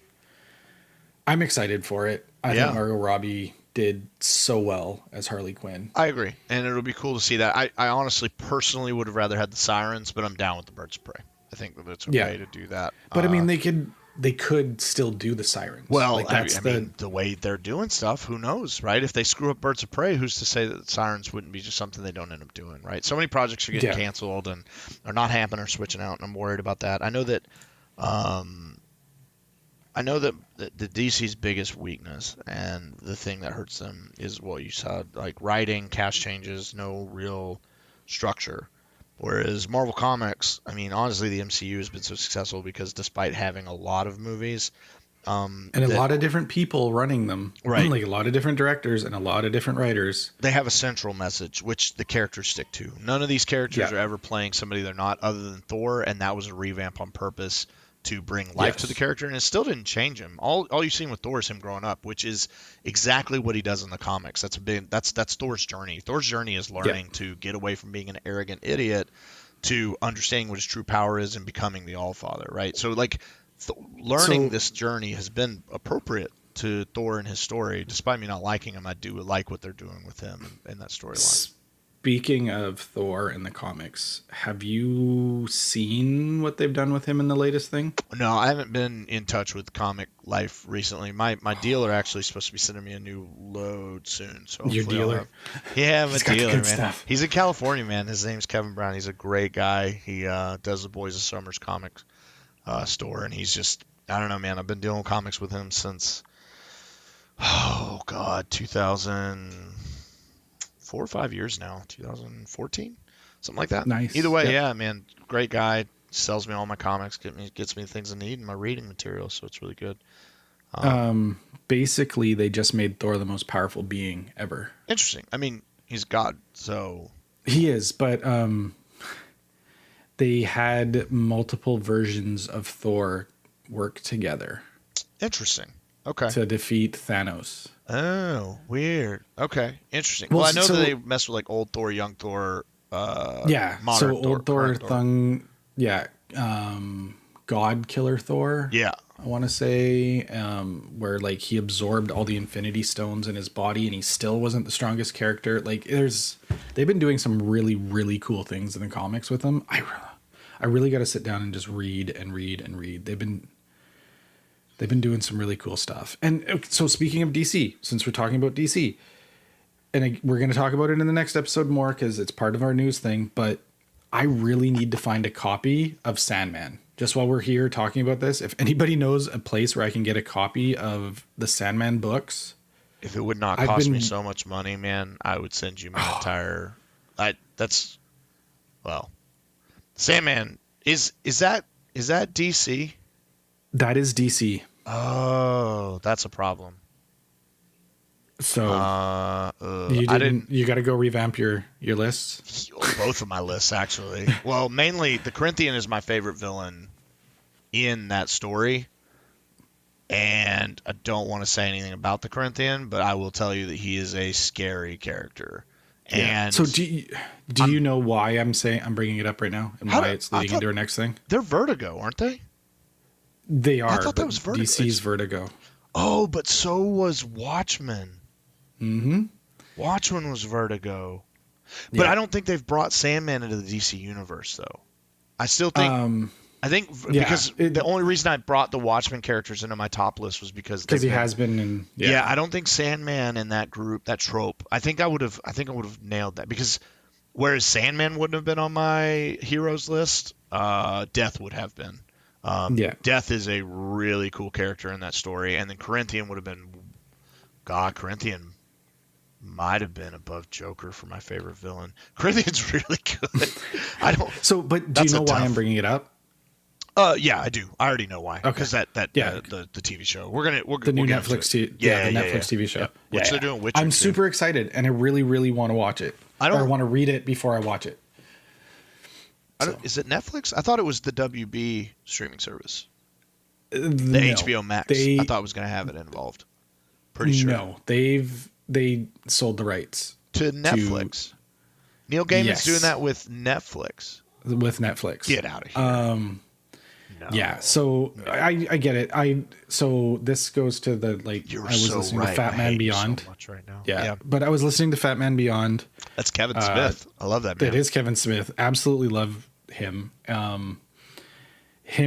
I'm excited for it. I think Margot Robbie did so well as Harley Quinn. I agree. And it'll be cool to see that. I honestly, personally would have rather had the Sirens, but I'm down with the Birds of Prey. I think that it's okay to do that. But I mean, they could still do the Sirens. Well, like, I mean, the way they're doing stuff, who knows, right? If they screw up Birds of Prey, who's to say that the Sirens wouldn't be just something they don't end up doing, right? So many projects are getting canceled and are not happening or switching out, and I'm worried about that. I know that the DC's biggest weakness and the thing that hurts them is what you said, like writing, cast changes, no real structure. Whereas Marvel Comics, I mean, honestly, the MCU has been so successful because despite having a lot of movies, and a lot of different people running them, right? Like a lot of different directors and a lot of different writers. They have a central message, which the characters stick to. None of these characters are ever playing somebody they're not, other than Thor, and that was a revamp on purpose to bring life to the character, and it still didn't change him. All you've seen with Thor is him growing up, which is exactly what he does in the comics. That's Thor's journey. Thor's journey is learning to get away from being an arrogant idiot to understanding what his true power is and becoming the All-Father, right? So like learning this journey has been appropriate to Thor and his story. Despite me not liking him, I do like what they're doing with him in that storyline. Speaking of Thor in the comics, have you seen what they've done with him in the latest thing? No, I haven't been in touch with comic life recently. My dealer actually is supposed to be sending me a new load soon. So your dealer? Yeah, my dealer, man. Stuff. He's in California, man. His name's Kevin Brown. He's a great guy. He does the Boys of Summers comics store, and he's just, I don't know, man. I've been dealing with comics with him since, 2004 or 5 years now, 2014, something like that. Nice. Either way, yeah, man, great guy. Sells me all my comics, gets me the things I need and my reading material, so it's really good. Basically, they just made Thor the most powerful being ever. Interesting. I mean, he's God, so he is, but they had multiple versions of Thor work together. Interesting. Okay. To defeat Thanos. Oh, weird. Okay, interesting. Well, I know that they mess with like old Thor, young Thor. Modern old Thor, God Killer Thor. Yeah, I want to say where like he absorbed all the Infinity Stones in his body, and he still wasn't the strongest character. Like they've been doing some really really cool things in the comics with him. I really got to sit down and just read and read and read. They've been doing some really cool stuff. And so speaking of DC, since we're talking about DC, and we're going to talk about it in the next episode more because it's part of our news thing, but I really need to find a copy of Sandman. Just while we're here talking about this, if anybody knows a place where I can get a copy of the Sandman books. If it would not cost me so much money, man, I would send you my entire... Sandman, is that DC? That is DC. Oh, that's a problem. So you got to go revamp your lists. Both of my lists, actually. Well, mainly the Corinthian is my favorite villain in that story, and I don't want to say anything about the Corinthian, but I will tell you that he is a scary character. Yeah. And so do you know why I'm bringing it up right now and why it's leading into our next thing? They're Vertigo, aren't they? They are. I thought that was Vertigo. DC's Vertigo. Oh, but so was Watchmen. Mm-hmm. Watchmen was Vertigo. But I don't think they've brought Sandman into the DC universe, though. I still think I think because the only reason I brought the Watchmen characters into my top list was because he has been in. Yeah, I don't think Sandman in that group, that trope. I think I would have nailed that, because whereas Sandman wouldn't have been on my heroes list, Death would have been. Death is a really cool character in that story, and then Corinthian would have been. God, Corinthian might have been above Joker for my favorite villain. Corinthian's really good. I don't. So, but do you know why I'm bringing it up? Yeah, I do. I already know why. Because the TV show. The new Netflix TV show. Yep. Which they're doing. Witcher I'm super excited, and I really, really want to watch it. I want to read it before I watch it. Is it Netflix? I thought it was the WB streaming service. HBO Max. I thought it was going to have it involved. Pretty sure. No, they sold the rights to Netflix. Neil Gaiman's doing that with Netflix. Get out of here. No. Yeah, so I get it. So this goes to the I was listening to Fat Man Beyond. So much right now. Yeah, but I was listening to Fat Man Beyond. That's Kevin Smith. I love that man. It is Kevin Smith. Absolutely love him. Him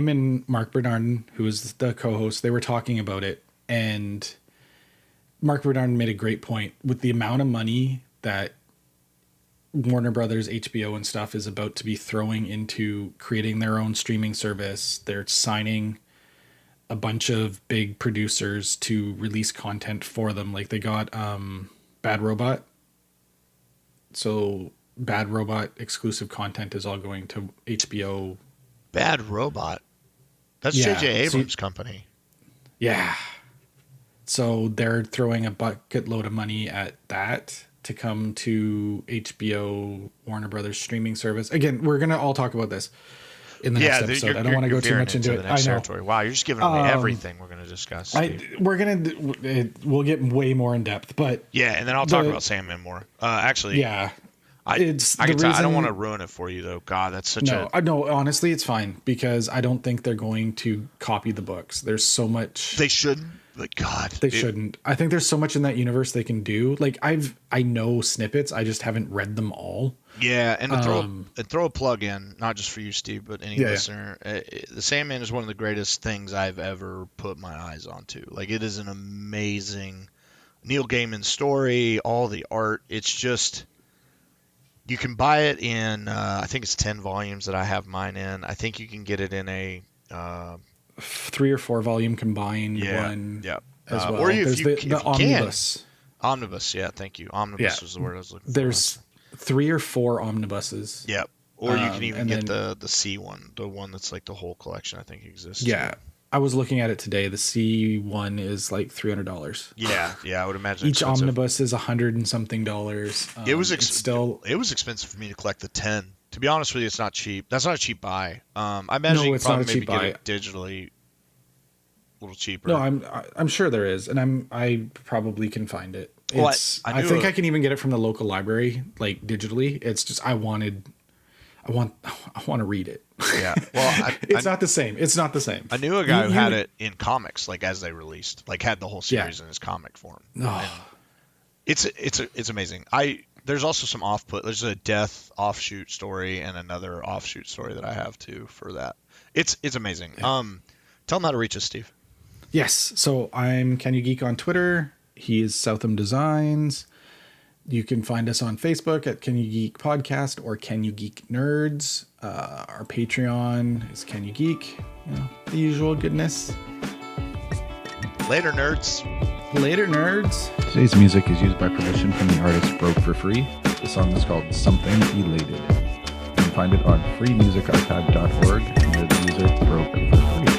and Mark Bernardin, who is the co-host, they were talking about it, and Mark Bernardin made a great point with the amount of money that Warner Brothers, HBO and stuff is about to be throwing into creating their own streaming service. They're signing a bunch of big producers to release content for them. Like they got Bad Robot. So Bad Robot exclusive content is all going to HBO. Bad Robot? That's J.J. Abrams' company. Yeah. So they're throwing a bucket load of money at that to come to HBO, Warner Brothers streaming service. Again, we're going to all talk about this in the next episode. I don't want to go too much into it. I know. Territory. Wow, you're just giving away everything we're going to discuss. We'll get way more in depth, but yeah, and then I'll talk about Sandman more. Actually, yeah, I don't want to ruin it for you though. God, that's such no. Honestly, it's fine because I don't think they're going to copy the books. There's so much they shouldn't. But God, they shouldn't. I think there's so much in that universe they can do. Like I know snippets. I just haven't read them all. Yeah, and throw a plug in, not just for you, Steve, but any listener. The Sandman is one of the greatest things I've ever put my eyes onto. Like it is an amazing Neil Gaiman story. All the art. It's just you can buy it in. I think it's 10 volumes that I have mine in. I think you can get it in a. 3 or 4 volume combined one as well. Or if you the omnibus. Omnibus, yeah, thank you. Omnibus was the word I was looking for. There's 3 or 4 omnibuses. Yeah. Or you can even get the C one, the one that's like the whole collection I think exists. Yeah. I was looking at it today. The C one is like $300. Yeah, I would imagine each omnibus is $100 and something dollars. It was expensive for me to collect the 10. To be honest with you, it's not cheap. That's not a cheap buy. I imagine you can probably maybe get it digitally a little cheaper. No, I'm sure there is, and I probably can find it. I think I can even get it from the local library, like digitally. It's just I want to read it. Yeah. Well, it's not the same. It's not the same. I knew a guy who had it in comics, like as they released, like had the whole series in his comic form. Oh. It's amazing. There's also some There's a Death offshoot story and another offshoot story that I have too for that. It's amazing. Yeah. Tell them how to reach us, Steve. Yes. So I'm CanYouGeek on Twitter. He is Southam Designs. You can find us on Facebook at CanYouGeek Podcast or CanYouGeek Nerds. Our Patreon is CanYouGeek. The usual goodness. Later, nerds. Later, nerds. Today's music is used by permission from the artist Broke for Free. The song is called Something Elated. You can find it on freemusicarchive.org under the user Broke for Free.